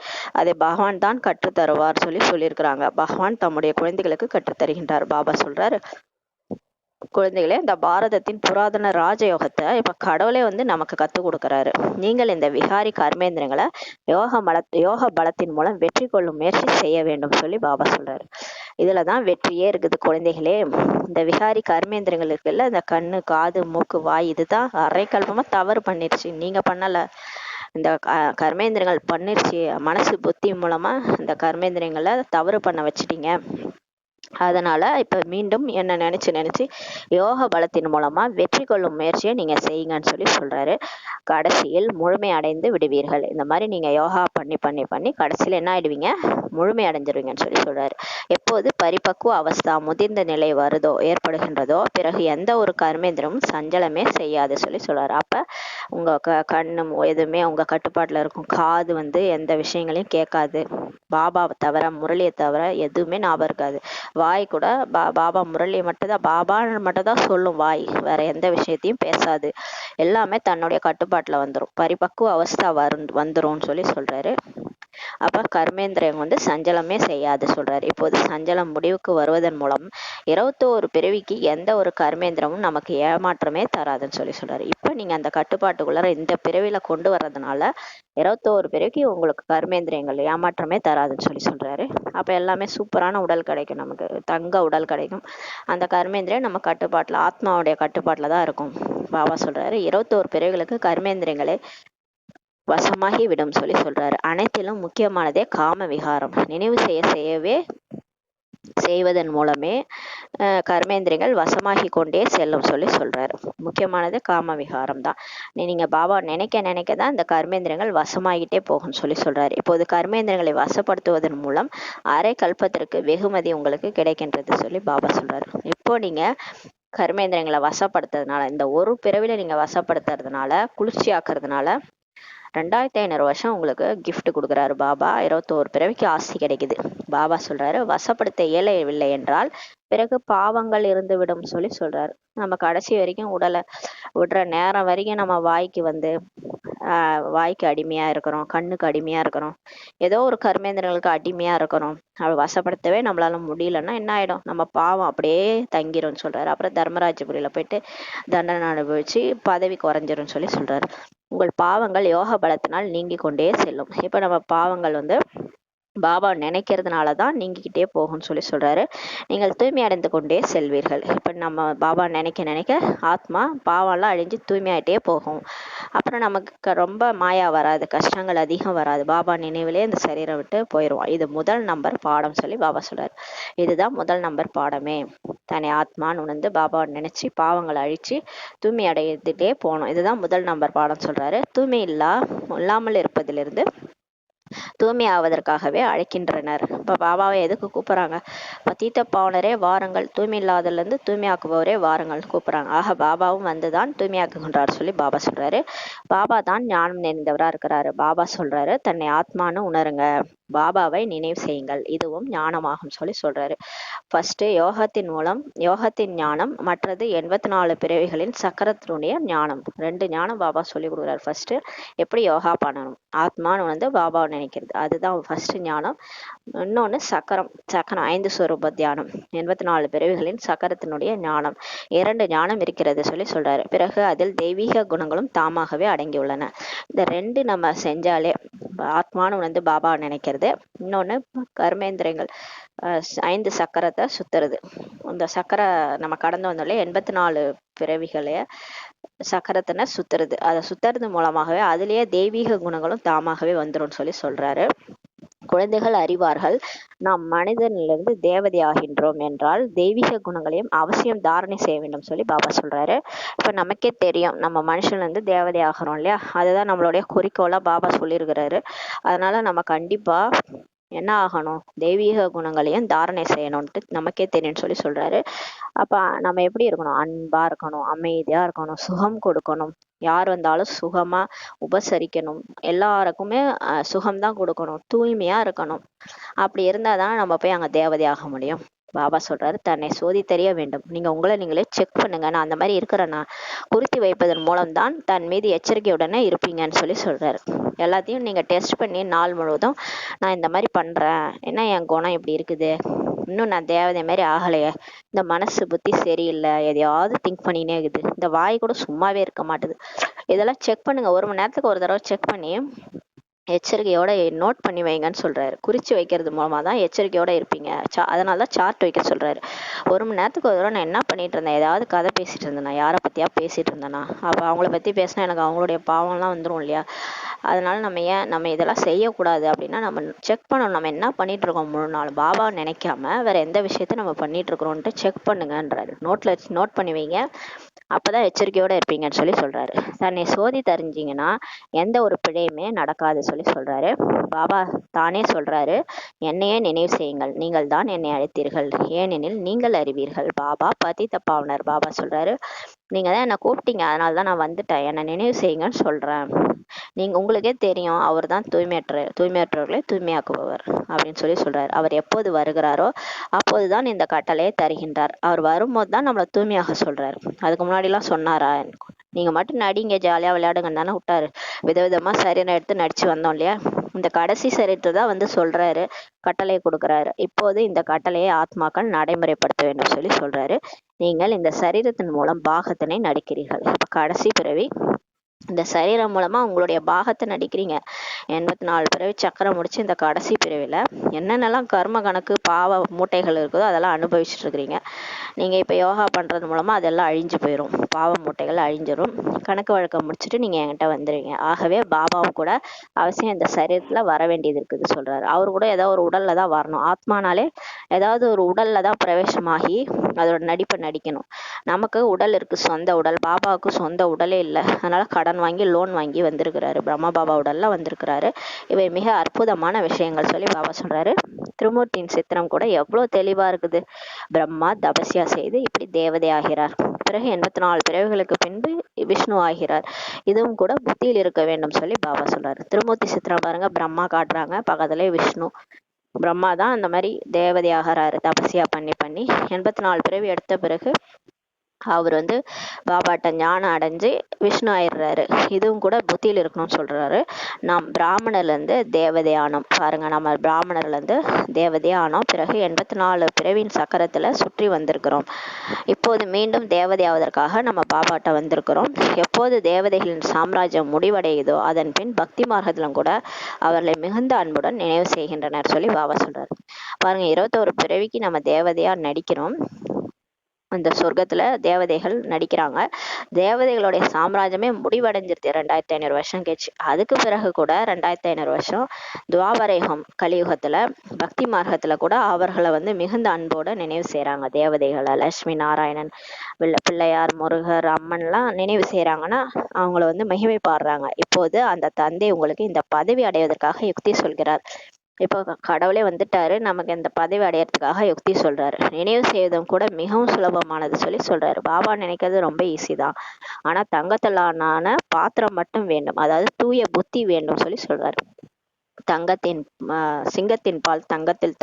அதை பகவான் தான் கற்றுத்தருவார் சொல்லியிருக்கிறாங்க. பகவான் தம்முடைய குழந்தைகளுக்கு கற்றுத்தருகின்றார். பாபா சொல்றாரு, குழந்தைகளே, இந்த பாரதத்தின் புராதன ராஜயோகத்தை இப்ப கடவுளே நமக்கு கத்துக் கொடுக்கறாரு. நீங்கள் இந்த விகாரி கர்மேந்திரங்களை யோக பலத்தின் மூலம் வெற்றி கொள்ளும் முயற்சி செய்ய வேண்டும் பாபா சொல்றாரு. இதுலதான் வெற்றியே இருக்குது குழந்தைகளே. இந்த விகாரி கர்மேந்திரங்கள் இருக்குல்ல, இந்த கண்ணு, காது, மூக்கு, வாய், இதுதான் அரை கல்பமா தவறு பண்ணிருச்சு. நீங்க பண்ணல, இந்த கர்மேந்திரங்கள் பண்ணிருச்சு. மனசு புத்தி மூலமா இந்த கர்மேந்திரங்களை தவறு பண்ண வச்சுட்டீங்க. அதனால இப்ப மீண்டும் என்ன நினைச்சு யோக பலத்தின் மூலமா வெற்றி கொள்ளும் முயற்சியை நீங்க செய்யுங்கன்னு சொல்றாரு. கடைசியில் முழுமை அடைந்து விடுவீர்கள். இந்த மாதிரி நீங்க யோகா பண்ணி பண்ணி பண்ணி கடைசியில என்ன ஆயிடுவீங்க, முழுமை அடைஞ்சிருவீங்கன்னு சொல்றாரு. எப்போது பரிபக்குவ அவஸ்தா முதிர்ந்த நிலை ஏற்படுகின்றதோ பிறகு எந்த ஒரு கர்மேந்திரமும் சஞ்சலமே செய்யாது சொல்றாரு. அப்ப உங்க கண்ணு எதுவுமே உங்க கட்டுப்பாட்டுல இருக்கும். காது எந்த விஷயங்களையும் கேட்காது, பாபாவை தவிர முரளியை தவிர எதுவுமே ஞாபகம் இருக்காது. வாய் கூட பாபா முரளியை பாபா மட்டும் தான் சொல்லும். வாய் வேற எந்த விஷயத்தையும் பேசாது. எல்லாமே தன்னுடைய கட்டுப்பாட்டுல வந்துரும், பரிபக்குவ அவஸ்தா வந்துரும் சொல்றாரு. அப்ப கர்மேந்திரம் சஞ்சலமே செய்யாது சொல்றாரு. இப்போது சஞ்சலம் முடிவுக்கு வருவதன் மூலம் 21 பிறவிக்கு எந்த ஒரு கர்மேந்திரமும் நமக்கு ஏமாற்றமே தராதுன்னு சொல்றாரு. இப்ப நீங்க அந்த கட்டுப்பாட்டுக்குள்ள இந்த பிறவில கொண்டு வர்றதுனால 21 பிறவிக்கு உங்களுக்கு கர்மேந்திரியங்கள் ஏமாற்றமே தராதுன்னு சொல்றாரு. அப்ப எல்லாமே சூப்பரான உடல் கிடைக்கும், நமக்கு தங்க உடல் கிடைக்கும். அந்த கர்மேந்திரியம் நம்ம கட்டுப்பாட்டுல, ஆத்மாவுடைய கட்டுப்பாட்டுல தான் இருக்கும். பாபா சொல்றாரு, 21 பிறவிகளுக்கு கர்மேந்திரியங்களே வசமாகி விடும் சொல்றாரு. அனைத்திலும் முக்கியமானதே காம விகாரம். நினைவு செய்யவே செய்வதன் மூலமே கர்மேந்திரங்கள் வசமாகி கொண்டே செல்லும் சொல்றாரு. முக்கியமானது காம விகாரம் தான். நீங்க பாபா நினைக்க தான் இந்த கர்மேந்திரங்கள் வசமாகிட்டே போகும் சொல்றாரு. இப்போது கர்மேந்திரங்களை வசப்படுத்துவதன் மூலம் அரை கல்பத்திற்கு வெகுமதி உங்களுக்கு கிடைக்கின்றது பாபா சொல்றாரு. இப்போ நீங்க கர்மேந்திரங்களை வசப்படுத்துறதுனால, இந்த ஒரு பிறவில நீங்க வசப்படுத்துறதுனால, குளிர்ச்சி ஆக்குறதுனால 2500 வருஷம் உங்களுக்கு கிஃப்ட் கொடுக்குறாரு பாபா. 21 பிறவிக்கு ஆசி கிடைக்குது. பாபா சொல்றாரு, வசப்படுத்த இயலவில்லை என்றால் பிறகு பாவங்கள் இருந்து விடும் சொல்றாரு. நம்ம கடைசி வரைக்கும் உடலை விடுற நேரம் வரைக்கும் நம்ம வாய்க்கு வாய்க்கு அடிமையா இருக்கிறோம், கண்ணுக்கு அடிமையா இருக்கிறோம், ஏதோ ஒரு கர்மேந்திரங்களுக்கு அடிமையா இருக்கிறோம், அவள் வசப்படுத்தவே நம்மளால முடியலன்னா என்ன ஆயிடும், நம்ம பாவம் அப்படியே தங்கிரும்னு சொல்றாரு. அப்புறம் தர்மராஜபுரியில போயிட்டு தண்டனை அனுபவிச்சு பதவி குறைஞ்சிரும்னு சொல்றாரு. உங்கள் பாவங்கள் யோக பலத்தினால் நீங்கி கொண்டே செல்லும். இப்ப நம்ம பாவங்கள் பாபா நினைக்கிறதுனாலதான் நீங்கிக்கிட்டே போகும்னு சொல்றாரு. நீங்கள் தூய்மை அடைந்து கொண்டே செல்வீர்கள். இப்ப நம்ம பாபா நினைக்க நினைக்க ஆத்மா பாவம்லாம் அழிஞ்சு தூய்மையாயிட்டே போகும். அப்புறம் நமக்கு ரொம்ப மாயா வராது, கஷ்டங்கள் அதிகம் வராது. பாபா நினைவிலே இந்த சரீரம் விட்டு போயிடுவோம். இது முதல் நம்பர் பாடம் பாபா சொல்றாரு. இதுதான் முதல் நம்பர் பாடமே. தன்னை ஆத்மான்னு உணர்ந்து பாபாவை நினைச்சு பாவங்களை அழிச்சு தூய்மை அடைந்துட்டே போகணும். இதுதான் முதல் நம்பர் பாடம் சொல்றாரு. தூய்மை இல்லாமல் இருப்பதிலிருந்து தூய்மை ஆவதற்காகவே அழைக்கின்றனர். இப்ப பாபாவை எதுக்கு கூப்பிடுறாங்க? பதீத்த பாவனரே வாருங்கள், தூய்மை இல்லாததுல இருந்து தூய்மையாக்குபவரே வாருங்கள் கூப்பிடுறாங்க. ஆக பாபாவும் வந்துதான் தூய்மையாக்குகின்றார் பாபா சொல்றாரு. பாபா தான் ஞானம் நிறைந்தவரா இருக்கிறாரு. பாபா சொல்றாரு, தன்னை ஆத்மான்னு உணருங்க, பாபாவை நினைவு செய்யுங்கள், இதுவும் ஞானமாகும் சொல்றாரு. ஃபர்ஸ்ட் யோகத்தின் ஞானம், மற்றது 84 பிறவிகளின் சக்கரத்தினுடைய ஞானம். 2 ஞானம் பாபா சொல்லி கொடுக்குறாரு. ஃபர்ஸ்ட் எப்படி யோகா பண்ணணும், ஆத்மான்னு பாபாவை நினைக்கிறது, அதுதான் ஃபர்ஸ்ட் ஞானம். இன்னொன்னு சக்கரம் 5 ஸ்வரூப தியானம், 84 பிறவிகளின் சக்கரத்தினுடைய ஞானம். 2 ஞானம் இருக்கிறது சொல்றாரு. பிறகு அதில் தெய்வீக குணங்களும் தாமாகவே அடங்கியுள்ளன. இந்த 2 நம்ம செஞ்சாலே, ஆத்மான்னு பாபா நினைக்கிறது, இன்னொன்னு கர்மேந்திரங்கள் 5 சக்கரத்தை சுத்துறது. இந்த சக்கர நம்ம கடந்து வந்தோம்ல 84 பிறவிகளைய சக்கரத்தின சுத்துறது, அதை சுத்துறது மூலமாகவே அதுலயே தெய்வீக குணங்களும் தாமாகவே வந்துரும் சொல்றாரு. குழந்தைகள் அறிவார்கள், நாம் மனிதனிலிருந்து தேவதை ஆகின்றோம் என்றால் தெய்வீக குணங்களையும் அவசியம் தாரணை செய்ய வேண்டும் பாபா சொல்றாரு. இப்ப நமக்கே தெரியும் நம்ம மனுஷன்ல இருந்து தேவதை ஆகிறோம் இல்லையா, அதுதான் நம்மளுடைய குறிக்கோளா பாபா சொல்லியிருக்கிறாரு. அதனால நம்ம கண்டிப்பா என்ன ஆகணும், தெய்வீக குணங்களையும் தாரணை செய்யணும்ட்டு நமக்கே தெரியும்னு சொல்றாரு. அப்ப நம்ம எப்படி இருக்கணும், அன்பா இருக்கணும், அமைதியா இருக்கணும், சுகம் கொடுக்கணும், யார் வந்தாலும் சுகமா உபசரிக்கணும், எல்லாருக்குமே சுகம்தான் கொடுக்கணும், தூய்மையா இருக்கணும். அப்படி இருந்தாதான் நம்ம போய் அங்க தேவதை ஆக முடியும். பாபா சொல்றாரு, தன்னை சோதி தெரிய வேண்டும், நீங்க உங்களை நீங்களே செக் பண்ணுங்க, நான் அந்த மாதிரி இருக்கிறேன்னா குறித்து வைப்பதன் மூலம்தான் தன் மீது எச்சரிக்கையுடனே இருப்பீங்கன்னு சொல்றாரு. எல்லாத்தையும் நீங்க டெஸ்ட் பண்ணி நாள் முழுவதும் நான் இந்த மாதிரி பண்றேன், என்ன என் குணம் இப்படி இருக்குது, இன்னும் நான் தேவதை மாதிரி ஆகலையே, இந்த மனசு புத்தி சரியில்லை, எதையாவது திங்க் பண்ணினே இருக்குது, இந்த வாய் கூட சும்மாவே இருக்க மாட்டுது, இதெல்லாம் செக் பண்ணுங்க. 1 மணி நேரத்துக்கு ஒரு தடவை செக் பண்ணி எச்சரிக்கையோட நோட் பண்ணி வைங்கன்னு சொல்றாரு. குறிச்சு வைக்கிறது மூலமா தான் எச்சரிக்கையோட இருப்பீங்க. அதனாலதான் சார்ட் வைக்க சொல்றாரு. 1 மணி நேரத்துக்கு ஒரு தடவை நான் என்ன பண்ணிட்டு இருந்தேன், ஏதாவது கதை பேசிட்டு இருந்தேனா, யாரை பத்தியா பேசிட்டு இருந்தேனா, அப்ப அவங்கள பத்தி பேசினா எனக்கு அவங்களுடைய பாவம்லாம் வந்துரும் இல்லையா. அதனால நம்ம இதெல்லாம் செய்யக்கூடாது அப்படின்னா நம்ம செக் பண்ணணும், நம்ம என்ன பண்ணிட்டு இருக்கோம் முழு நாள், பாபா நினைக்காம வேற எந்த விஷயத்த நம்ம பண்ணிட்டு இருக்கிறோம்ட்டு செக் பண்ணுங்கன்றாரு. நோட் பண்ணி வைங்க, அப்பதான் எச்சரிக்கையோட இருப்பீங்கன்னு சொல்றாரு. தன்னை சோதி தெரிஞ்சீங்கன்னா எந்த ஒரு பிழையுமே நடக்காது சொல்றாரு. பாபா தானே சொல்றாரு, என்னையே நினைவு செய்யுங்கள், நீங்கள் தான் என்னை அழைத்தீர்கள், ஏனெனில் நீங்கள் அறிவீர்கள். பாபா பதீத்த பாவனர். பாபா சொல்றாரு, நீங்க தான் என்னை கூப்பிட்டீங்க, அதனாலதான் நான் வந்துட்டேன், என்னை நினைவு செய்யுங்கன்னு சொல்றேன். நீங்க உங்களுக்கே தெரியும், அவர் தான் தூய்மையற்றவர்களை தூய்மையாக்குபவர் அப்படின்னு சொல்றாரு. அவர் எப்போது வருகிறாரோ அப்போதுதான் இந்த கட்டளையை தருகின்றார். அவர் வரும்போது தான் நம்மளை தூய்மையாக சொல்றாரு. அதுக்கு முன்னாடி எல்லாம் சொன்னாரா, நீங்க மட்டும் நடிங்க, ஜாலியா விளையாடுங்கன்னு தானே விட்டாரு. விதவிதமா சரீரம் எடுத்து நடிச்சு வந்தோம் இல்லையா. இந்த கடைசி சரீரத்தை தான் கட்டளையை கொடுக்குறாரு. இப்போது இந்த கட்டளையை ஆத்மாக்கள் நடைமுறைப்படுத்த வேண்டும் சொல்றாரு. நீங்கள் இந்த சரீரத்தின் மூலம் பாகத்தினை நடிக்கிறீர்கள். இப்ப கடைசி பிறவி இந்த சரீரம் மூலமா உங்களுடைய பாகத்தை நடிக்கிறீங்க. 84 பிறவி சக்கரம் முடிச்சு இந்த கடைசி பிறவில என்னென்னலாம் கர்ம கணக்கு பாவ மூட்டைகள் இருக்குதோ அதெல்லாம் அனுபவிச்சுட்டு இருக்கிறீங்க. நீங்க இப்ப யோகா பண்றது மூலமா அதெல்லாம் அழிஞ்சு போயிடும், பாவ மூட்டைகள் அழிஞ்சிரும். கணக்கு வழக்கம் முடிச்சுட்டு நீங்க என்கிட்ட வந்துருவீங்க. ஆகவே பாபாவும் கூட அவசியம் இந்த சரீரத்துல வர வேண்டியது இருக்குது சொல்றாரு. அவரு கூட ஏதாவது ஒரு உடல்ல தான் வரணும். ஆத்மானாலே ஏதாவது ஒரு உடல்ல தான் பிரவேசமாகி அதோட நடிப்பை நடிக்கணும். நமக்கு உடல் இருக்கு, சொந்த உடல். பாபாவுக்கு சொந்த உடலே இல்லை, அதனால கடன் வாங்கி லோன் வாங்கி வந்திருக்கிறாரு. பிரம்மா பாபா உடல்ல வந்திருக்கிறாரு. இவை மிக அற்புதமான விஷயங்கள் பாபா சொல்றாரு. திருமூர்த்தியின் சித்திரம் கூட எவ்வளவு தெளிவா இருக்குது. பிரம்மா தபஸ்யா செய்து இப்படி தேவதை ஆகிறார். பிறகு 84 பிறவிகளுக்கு பின்பு விஷ்ணு ஆகிறார். இதுவும் கூட புத்தியில் இருக்க வேண்டும் பாபா சொல்றாரு. திருமூர்த்தி சித்திரம் பாருங்க, பிரம்மா காட்டுறாங்க, பக்கத்துல விஷ்ணு. பிரம்மா தான் அந்த மாதிரி தேவதை ஆகிறாரு, தபஸ்யா பண்ணி 84 பிறவி எடுத்த பிறகு அவர் வந்து பாபாட்ட ஞானம் அடைஞ்சு விஷ்ணு ஆயிடுறாரு. இதுவும் கூட புத்தியில் இருக்கணும்னு சொல்றாரு. நாம் பிராமணர்லேருந்து தேவதை ஆனோம். பாருங்க, நம்ம பிராமணர்லேருந்து தேவதையே ஆனோம். பிறகு 84 பிறவியின் சக்கரத்தில் சுற்றி வந்திருக்கிறோம். இப்போது மீண்டும் தேவதை ஆவதற்காக நம்ம பாபாட்ட வந்திருக்கிறோம். எப்போது தேவதைகளின் சாம்ராஜ்யம் முடிவடையுதோ அதன் பின் பக்தி மார்க்கத்திலும் கூட அவர்களை மிகுந்த அன்புடன் நினைவு செய்கின்றனர் சொல்லி பாபா சொல்றாரு. பாருங்க, 21 பிறவிக்கு நம்ம தேவதையா நடிக்கிறோம். அந்த சொர்க்கத்துல தேவதைகள் நடிக்கிறாங்க. தேவதைகளுடைய சாம்ராஜ்யமே முடிவடைஞ்சிருது 2500 வருஷம் கழிச்சு. அதுக்கு பிறகு கூட 2500 வருஷம் துவாபரயுகம் கலியுகத்துல பக்தி மார்க்கத்துல கூட அவர்களை வந்து மிகுந்த அன்போட நினைவு செய்யறாங்க. தேவதைகளை லட்சுமி நாராயணன் பிள்ளையார் முருகர் அம்மன்லாம் நினைவு செய்யறாங்கன்னா அவங்கள வந்து மகிமை பாடுறாங்க. இப்போது அந்த தந்தை உங்களுக்கு இந்த பதவி அடைவதற்காக யுக்தி சொல்கிறார். இப்போ கடவுளே வந்துட்டாரு, நமக்கு இந்த பதவி அடையறதுக்காக யுக்தி சொல்றாரு. நினைவு செய்வதும் கூட மிகவும் சுலபமானது சொல்லி சொல்றாரு. பாபா நினைக்கிறது ரொம்ப ஈஸி தான், ஆனா தங்கத்திலான பாத்திரம் மட்டும் வேண்டும், அதாவது தூய புத்தி வேண்டும் சொல்லி சொல்றாரு. தங்கத்தின் சிங்கத்தின் பால் தங்கத்தில்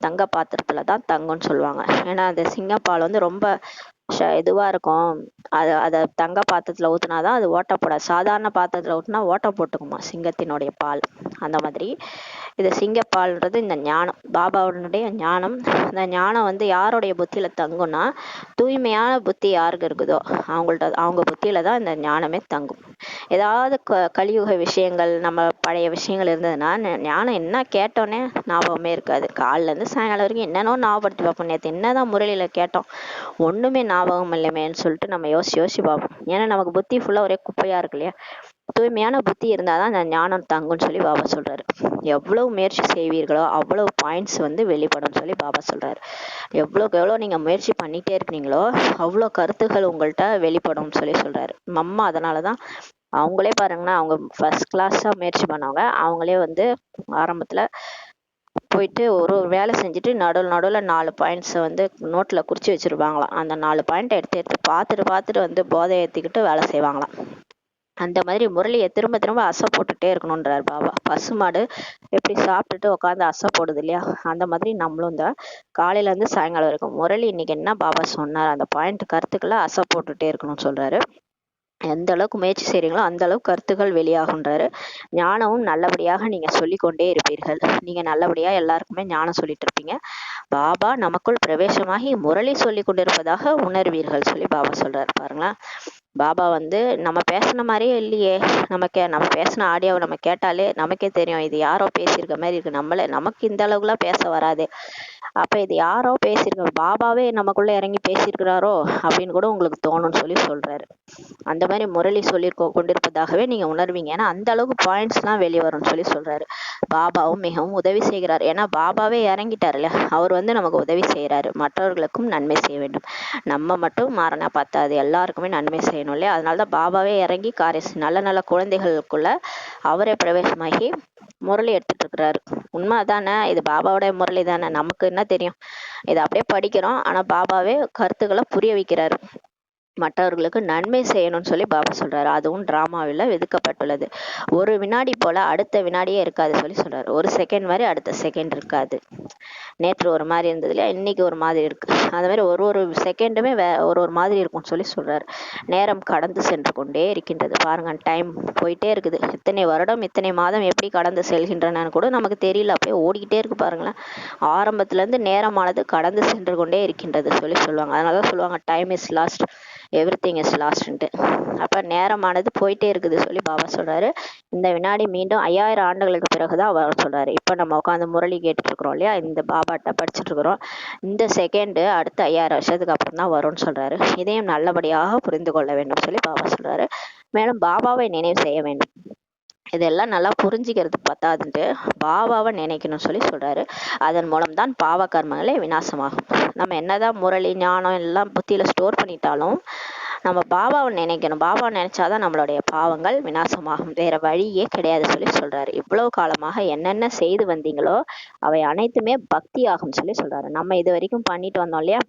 தங்க பாத்திரத்துல தான் தங்கும்னு சொல்லுவாங்க. ஏன்னா அந்த சிங்கப்பால் வந்து ரொம்ப இதுவா இருக்கும். அதை தங்க பாத்திரத்துல ஊத்துனாதான் அது ஓட்ட போடாது. சாதாரண பாத்திரத்துல ஊத்துனா ஓட்ட போட்டுக்குமா சிங்கத்தினுடைய பால். அந்த மாதிரி இது சிங்கப்பால்ன்றது இந்த ஞானம், பாபாவுடைய ஞானம். இந்த ஞானம் வந்து யாருடைய புத்தியில தங்கும்னா தூய்மையான புத்தி யாருக்கு இருக்குதோ அவங்க புத்தியில தான் இந்த ஞானமே தங்கும். ஏதாவது கலியுக விஷயங்கள் நம்ம பழைய விஷயங்கள் இருந்ததுன்னா ஞானம் என்ன கேட்டோன்னே ஞாபகமே இருக்காது. காலில இருந்து சாயங்காலம் வரைக்கும் என்னன்னோ ஞாபகப்படுத்தி பார்ப்போம். நேற்று என்னதான் முரளியில கேட்டோம், ஒண்ணுமே ஞாபகம் இல்லைமேன்னு சொல்லிட்டு நம்ம யோசிச்சு பார்ப்போம். ஏன்னா நமக்கு புத்தி ஃபுல்லா ஒரே குப்பையா இருக்கு இல்லையா. தூய்மையான புத்தி இருந்தாதான் அந்த ஞானம் தங்கும்னு சொல்லி பாபா சொல்றாரு. எவ்வளவு முயற்சி செய்வீர்களோ அவ்வளவு பாயிண்ட்ஸ் வந்து வெளிப்படும் சொல்லி பாபா சொல்றாரு. எவ்வளவுக்கு எவ்வளவு நீங்க முயற்சி பண்ணிட்டே இருக்கீங்களோ அவ்வளவு கருத்துகள் உங்கள்கிட்ட வெளிப்படும் சொல்லி சொல்றாரு. அம்மா அதனாலதான் அவங்களே பாருங்கன்னா, அவங்க ஃபர்ஸ்ட் கிளாஸா முயற்சி பண்ணவங்க. அவங்களே வந்து ஆரம்பத்துல போயிட்டு ஒரு வேலை செஞ்சுட்டு நடுவில் 4 பாயிண்ட்ஸை வந்து நோட்டில் குறிச்சு வச்சிருப்பாங்களாம். அந்த 4 பாயிண்ட்டை எடுத்து பார்த்துட்டு வந்து போதை ஏற்றிக்கிட்டு வேலை செய்வாங்களாம். அந்த மாதிரி முரளியை திரும்ப திரும்ப அசை போட்டுட்டே இருக்கணும்ன்றார் பாபா. பசுமாடு எப்படி சாப்பிட்டுட்டு உட்காந்து அசை போடுது இல்லையா, அந்த மாதிரி நம்மளும் இந்த காலையில இருந்து சாயங்காலம் வரைக்கும் முரளி இன்னைக்கு என்ன பாபா சொன்னார் அந்த பாயிண்ட் கருத்துக்களை அசை போட்டுட்டே இருக்கணும்னு சொல்றாரு. எந்த அளவுக்கு முயற்சி செய்றீங்களோ அந்த அளவுக்கு கருத்துக்கள் வெளியாகுன்றாரு. ஞானமும் நல்லபடியாக நீங்க சொல்லிக்கொண்டே இருப்பீர்கள். நீங்க நல்லபடியா எல்லாருக்குமே ஞானம் சொல்லிட்டு இருப்பீங்க. பாபா நமக்குள் பிரவேசமாகி முரளி சொல்லி கொண்டிருப்பதாக உணர்வீர்கள் சொல்லி பாபா சொல்றாரு. பாருங்களேன், பாபா வந்து நம்ம பேசின மாதிரியே இல்லையே. நம்ம பேசின ஆடியோவை நம்ம கேட்டாலே நமக்கே தெரியும் இது யாரோ பேசியிருக்க மாதிரி இருக்கு. நமக்கு இந்த அளவுக்குலாம் பேச வராது. அப்ப இது யாரோ பேசியிருக்க, பாபாவே நமக்குள்ள இறங்கி பேசியிருக்கிறாரோ அப்படின்னு கூட உங்களுக்கு தோணும்னு சொல்லி சொல்றாரு. அந்த மாதிரி முரளி சொல்லி கொண்டிருப்பதாகவே நீங்க உணர்வீங்க. ஏன்னா அந்த அளவுக்கு பாயிண்ட்ஸ் எல்லாம் வெளியே வரும்னு சொல்லி சொல்றாரு. பாபாவும் மிகவும் உதவி செய்கிறார். ஏன்னா பாபாவே இறங்கிட்டாருல்ல, அவர் வந்து நமக்கு உதவி செய்யறாரு. மற்றவர்களுக்கும் நன்மை செய்ய வேண்டும். நம்ம மட்டும் மாறினா பத்தாது, எல்லாருக்குமே நன்மை செய்யணும் இல்லையா. அதனாலதான் பாபாவே இறங்கி நல்ல குழந்தைகளுக்குள்ள அவரே பிரவேசமாகி முரளி எடுத்துட்டு இருக்கிறாரு. உண்மை தானே, இது பாபாவோட முரளி தானே, நமக்கு என்ன தெரியும். இதை அப்படியே படிக்கிறோம், ஆனா பாபாவே கருத்துக்களை புரிய வைக்கிறாரு. மற்றவர்களுக்கு நன்மை செய்யணும்னு சொல்லி பாபா சொல்றாரு. அதுவும் டிராமாவில் விதிக்கப்பட்டுள்ளது. ஒரு வினாடி போல அடுத்த வினாடியே இருக்காது சொல்லி சொல்றாரு. ஒரு செகண்ட் மாதிரி அடுத்த செகண்ட் இருக்காது. நேற்று ஒரு மாதிரி இருந்தது இல்லையா, இன்னைக்கு ஒரு மாதிரி இருக்கு. அந்த மாதிரி ஒரு செகண்டுமே ஒரு மாதிரி இருக்கும்னு சொல்லி சொல்றாரு. நேரம் கடந்து சென்று கொண்டே இருக்கின்றது. பாருங்க, டைம் போயிட்டே இருக்குது. இத்தனை வருடம் இத்தனை மாதம் எப்படி கடந்து செல்கின்றன கூட நமக்கு தெரியல. அப்படியே ஓடிக்கிட்டே இருக்கு. பாருங்களேன், ஆரம்பத்துல இருந்து நேரமானது கடந்து சென்று கொண்டே இருக்கின்றது சொல்லி சொல்லுவாங்க. அதனாலதான் சொல்லுவாங்க time is lost, everything is லாஸ்ட்ன்ட்டு. அப்ப நேரமானது போயிட்டே இருக்குது சொல்லி பாபா சொல்றாரு. இந்த வினாடி மீண்டும் 5000 ஆண்டுகளுக்கு பிறகுதான் வர சொல்றாரு. இப்ப நம்ம உட்காந்து முரளி கேட்டுட்டு இருக்கிறோம் இல்லையா, இந்த பாபாட்ட படிச்சுட்டு இருக்கிறோம். இந்த செகண்ட் அடுத்த 5000 வருஷத்துக்கு அப்புறம் தான் வரும்னு சொல்றாரு. இதையும் நல்லபடியாக புரிந்து கொள்ள வேண்டும் சொல்லி பாபா சொல்றாரு. மேலும் பாபாவை நினைவு செய்ய வேண்டும். இதெல்லாம் நல்லா புரிஞ்சுக்கிறது பத்தாதுன்ட்டு பாபாவை நினைக்கணும்னு சொல்லி சொல்றாரு. அதன் மூலம் தான் பாவ கர்மங்களே விநாசமாகும். நம்ம என்னதான் முரளி ஞானம் எல்லாம் புத்தியில ஸ்டோர் பண்ணிட்டாலும் நம்ம பாபாவை நினைக்கணும். பாபாவை நினைச்சாதான் நம்மளுடைய பாவங்கள் விநாசமாகும். வேற வழியே கிடையாது சொல்லி சொல்றாரு. இவ்வளவு காலமாக என்னென்ன செய்து வந்தீங்களோ அவை அனைத்துமே பக்தி ஆகும் சொல்லி சொல்றாரு. நம்ம இது வரைக்கும் பண்ணிட்டு வந்தோம் இல்லையா,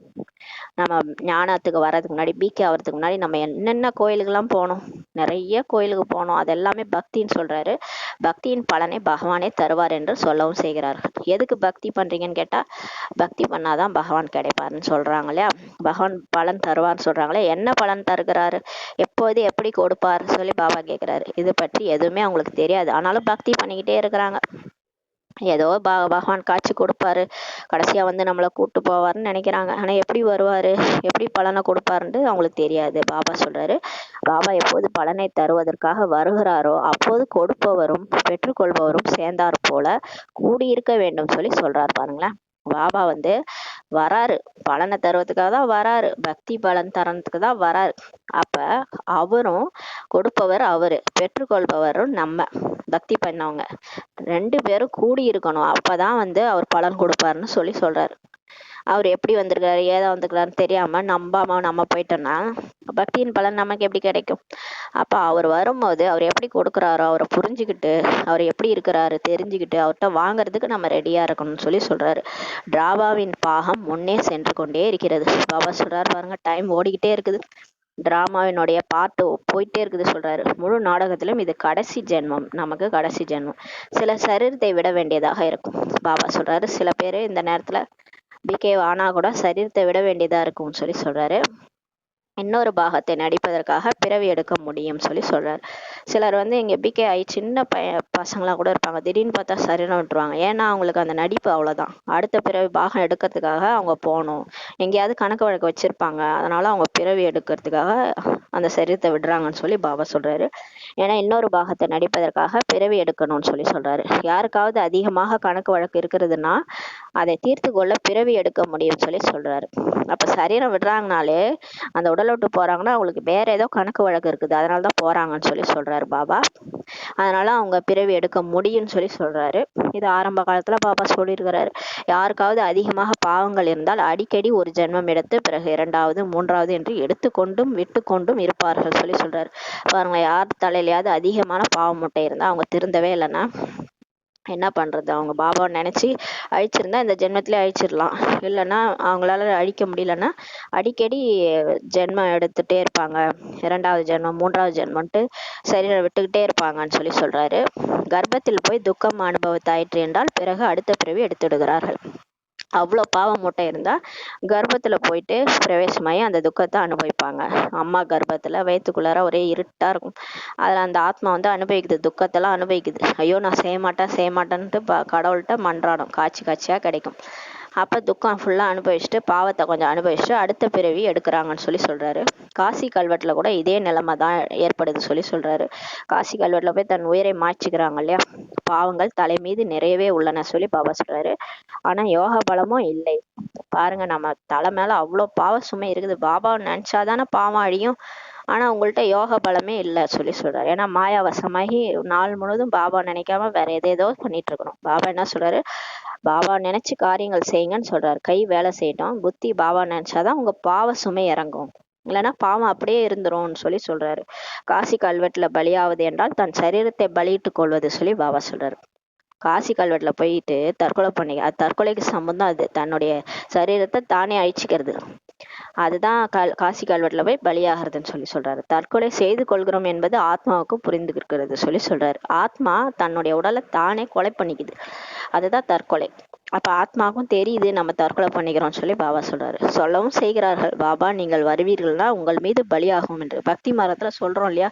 நம்ம ஞானத்துக்கு வர்றதுக்கு முன்னாடி, பிகே ஆகிறதுக்கு முன்னாடி நம்ம என்னென்ன கோயிலுக்கெல்லாம் போனோம், நிறைய கோயிலுக்கு போனோம். அது எல்லாமே பக்தின்னு சொல்றாரு. பக்தியின் பலனை பகவானே தருவார் என்று சொல்லவும் செய்கிறார்கள். எதுக்கு பக்தி பண்றீங்கன்னு கேட்டா, பக்தி பண்ணாதான் பகவான் கிடைப்பாருன்னு சொல்றாங்க இல்லையா. பகவான் பலன் தருவார்னு சொல்றாங்களே, என்ன பலன் தருகிறாரு, எப்போது எப்படி கொடுப்பார் சொல்லி பாபா கேட்கிறாரு. இது பற்றி எதுவுமே அவங்களுக்கு தெரியாது. ஆனாலும் பக்தி பண்ணிக்கிட்டே இருக்கிறாங்க. ஏதோ பகவான் காட்சி கொடுப்பாரு, கடைசியா வந்து நம்மளை கூட்டு போவாருன்னு நினைக்கிறாங்க. ஆனா எப்படி வருவாரு, எப்படி பலனை கொடுப்பாருன்ட்டு அவங்களுக்கு தெரியாது. பாபா சொல்றாரு, பாபா எப்போது பலனை தருவதற்காக வருகிறாரோ அப்போது கொடுப்பவரும் பெற்றுக்கொள்பவரும் சேர்ந்தார் போல கூடியிருக்க வேண்டும் சொல்லி சொல்றாரு. பாருங்களேன், பாபா வந்து வராரு, பலனை தருவதுக்காக தான் வராரு, பக்தி பலன் தரத்துக்கு தான் வராரு. அப்ப அவரும் கொடுப்பவர் அவரு, பெற்றுக்கொள்பவரும் நம்ம பக்தி பண்ணவங்க, ரெண்டு பேரும் கூடி இருக்கணும். அப்பதான் வந்து அவர் பலன் கொடுப்பாருன்னு சொல்லி சொல்றாரு. அவர் எப்படி வந்திருக்காரு, ஏதா வந்திருக்காருன்னு தெரியாம நம்பாம நம்ம போயிட்டோம்னா பக்தியின் பலன் நமக்கு எப்படி கிடைக்கும்? அப்ப அவர் வரும்போது அவர் எப்படி கொடுக்குறாரோ அவரை புரிஞ்சுக்கிட்டு, அவர் எப்படி இருக்கிறாரு தெரிஞ்சுக்கிட்டு அவர்கிட்ட வாங்குறதுக்கு நம்ம ரெடியா இருக்கணும்னு சொல்லி சொல்றாரு. டிராமாவின் பாகம் முன்னே சென்று கொண்டே இருக்கிறது. பாபா சொல்றாரு பாருங்க, டைம் ஓடிக்கிட்டே இருக்குது, டிராமாவினுடைய பாட்டு போயிட்டே இருக்குது சொல்றாரு. முழு நாடகத்திலும் இது கடைசி ஜென்மம், நமக்கு கடைசி ஜென்மம். சில சரீரத்தை விட வேண்டியதாக இருக்கும். பாபா சொல்றாரு, சில பேர் இந்த நேரத்துல பிகே ஆனா கூட சரீரத்தை விட வேண்டியதா இருக்கும்னு சொல்லி சொல்றாரு. இன்னொரு பாகத்தை நடிப்பதற்காக பிறவி எடுக்க முடியும் சொல்லி சொல்றாரு. சிலர் வந்து இங்க பிகே ஆகி சின்ன பசங்களாம் கூட இருப்பாங்க, திடீர்னு பார்த்தா சரீரம் விட்டுருவாங்க. ஏன்னா அவங்களுக்கு அந்த நடிப்பு அவ்வளவுதான். அடுத்த பிறவி பாகம் எடுக்கிறதுக்காக அவங்க போகணும், எங்கேயாவது கணக்கு வழக்கு வச்சிருப்பாங்க, அதனால அவங்க பிறவி எடுக்கிறதுக்காக அந்த சரீரத்தை விடுறாங்கன்னு சொல்லி பாபா சொல்றாரு. ஏன்னா இன்னொரு பாகத்தை நடிப்பதற்காக பிறவி எடுக்கணும்னு சொல்லி சொல்றாரு. யாருக்காவது அதிகமாக கணக்கு வழக்கு இருக்கிறதுனா அதை தீர்த்து கொள்ள பிறவி எடுக்க முடியும்னு சொல்லி சொல்றாரு. அப்ப சரீரம் விடுறாங்கனாலே, அந்த உடலை விட்டு போறாங்கன்னா அவங்களுக்கு வேற ஏதோ கணக்கு வழக்கு இருக்குது, அதனாலதான் போறாங்கன்னு சொல்லி சொல்றாரு பாபா. அதனால அவங்க பிறவி எடுக்க முடியும்னு சொல்லி சொல்றாரு. இது ஆரம்ப காலத்துல பாபா சொல்லியிருக்கிறாரு. யாருக்காவது அதிகமாக பாவங்கள் இருந்தால் அடிக்கடி ஒரு ஜென்மம் எடுத்து பிறகு இரண்டாவது மூன்றாவது என்று எடுத்துக்கொண்டும் விட்டு கொண்டும் இருப்பார்கள் சொல்லி சொல்றாரு. பாருங்க, யார் தலையிலயாவது அதிகமான பாவம் மூட்டை இருந்தா அவங்க திருந்தவே இல்லைன்னா என்ன பண்றது? அவங்க பாபாவை நினைச்சு அழிச்சிருந்தா இந்த ஜென்மத்திலே அழிச்சிடலாம், இல்லைன்னா அவங்களால அழிக்க முடியலன்னா அடிக்கடி ஜென்மம் எடுத்துட்டே இருப்பாங்க, இரண்டாவது ஜென்மம் மூன்றாவது ஜென்மம்ட்டு சரீரம் விட்டுக்கிட்டே இருப்பாங்கன்னு சொல்லி சொல்றாரு. கர்ப்பத்தில் போய் துக்கம் அனுபவத்தாயிற்று என்றால் பிறகு அடுத்த பிறவி எடுத்துடுகிறார்கள். அவ்வளோ பாவம் மூட்டை இருந்தா கர்ப்பத்துல போயிட்டு பிரவேசமாயி அந்த துக்கத்தை அனுபவிப்பாங்க. அம்மா கர்ப்பத்துல வயிற்றுக்குள்ளார ஒரே இருட்டா இருக்கும், அதுல அந்த ஆத்மா வந்து அனுபவிக்குது, துக்கத்தெல்லாம் அனுபவிக்குது. ஐயோ நான் செய்ய மாட்டேன்ட்டு கடவுள்கிட்ட மன்றாடும், காட்சி காட்சியா கிடைக்கும். அப்ப துக்கம் ஃபுல்லா அனுபவிச்சுட்டு பாவத்தை கொஞ்சம் அனுபவிச்சுட்டு அடுத்த பிறவி எடுக்கிறாங்கன்னு சொல்லி சொல்றாரு. காசி கல்வெட்டுல கூட இதே நிலைமை தான் ஏற்படுது சொல்லி சொல்றாரு. காசி கல்வெட்டுல போய் தன் உயிரை மாய்ச்சிக்கிறாங்க இல்லையா, பாவங்கள் தலை மீது நிறையவே உள்ளன சொல்லி பாபா சொல்றாரு. ஆனா யோக பலமும் இல்லை. பாருங்க, நம்ம தலை மேல அவ்வளவு பாவ சுமை இருக்குது, பாபாவை நினைச்சாதானே பாவம் அழியும். ஆனா உங்கள்ட்ட யோக பலமே இல்லை சொல்லி சொல்றாரு. ஏன்னா மாயாவசமாகி நாள் முழுவதும் பாபா நினைக்காம வேற எதேதோ பண்ணிட்டு இருக்கணும். பாபா என்ன சொல்றாரு, பாபா நினைச்சு காரியங்கள் செய்யுங்கன்னு சொல்றாரு. கை வேலை செய்யட்டும், புத்தி பாபா நினைச்சாதான் உங்க பாவ சுமை இறங்கும், இல்லைன்னா பாவம் அப்படியே இருந்துரும்னு சொல்லி சொல்றாரு. காசி கல்வெட்டுல பலியாவது என்றால் தன் சரீரத்தை பலியிட்டு கொள்வது சொல்லி பாபா சொல்றாரு. காசி கல்வெட்டுல போயிட்டு தற்கொலை பண்ணி, அது தற்கொலைக்கு சம்பந்தம், அது தன்னுடைய சரீரத்தை தானே அழிச்சுக்கிறது, அதுதான் காசி கல்வெட்டுல போய் பலியாகிறதுன்னு சொல்லி சொல்றாரு. தற்கொலை செய்து கொள்கிறோம் என்பது ஆத்மாவுக்கு புரிந்துக்கிறது சொல்லி சொல்றாரு. ஆத்மா தன்னுடைய உடலை தானே கொலை பண்ணிக்குது, அதுதான் தற்கொலை. அப்ப ஆத்மாவுக்கும் தெரியுது நம்ம தற்கொலை பண்ணிக்கிறோம் சொல்லி பாபா சொல்றாரு. சொல்லவும் செய்கிறார்கள், பாபா நீங்கள் வருவீர்கள்னா உங்கள் மீது பலியாகும் என்று. பக்தி மரத்துல சொல்றோம் இல்லையா,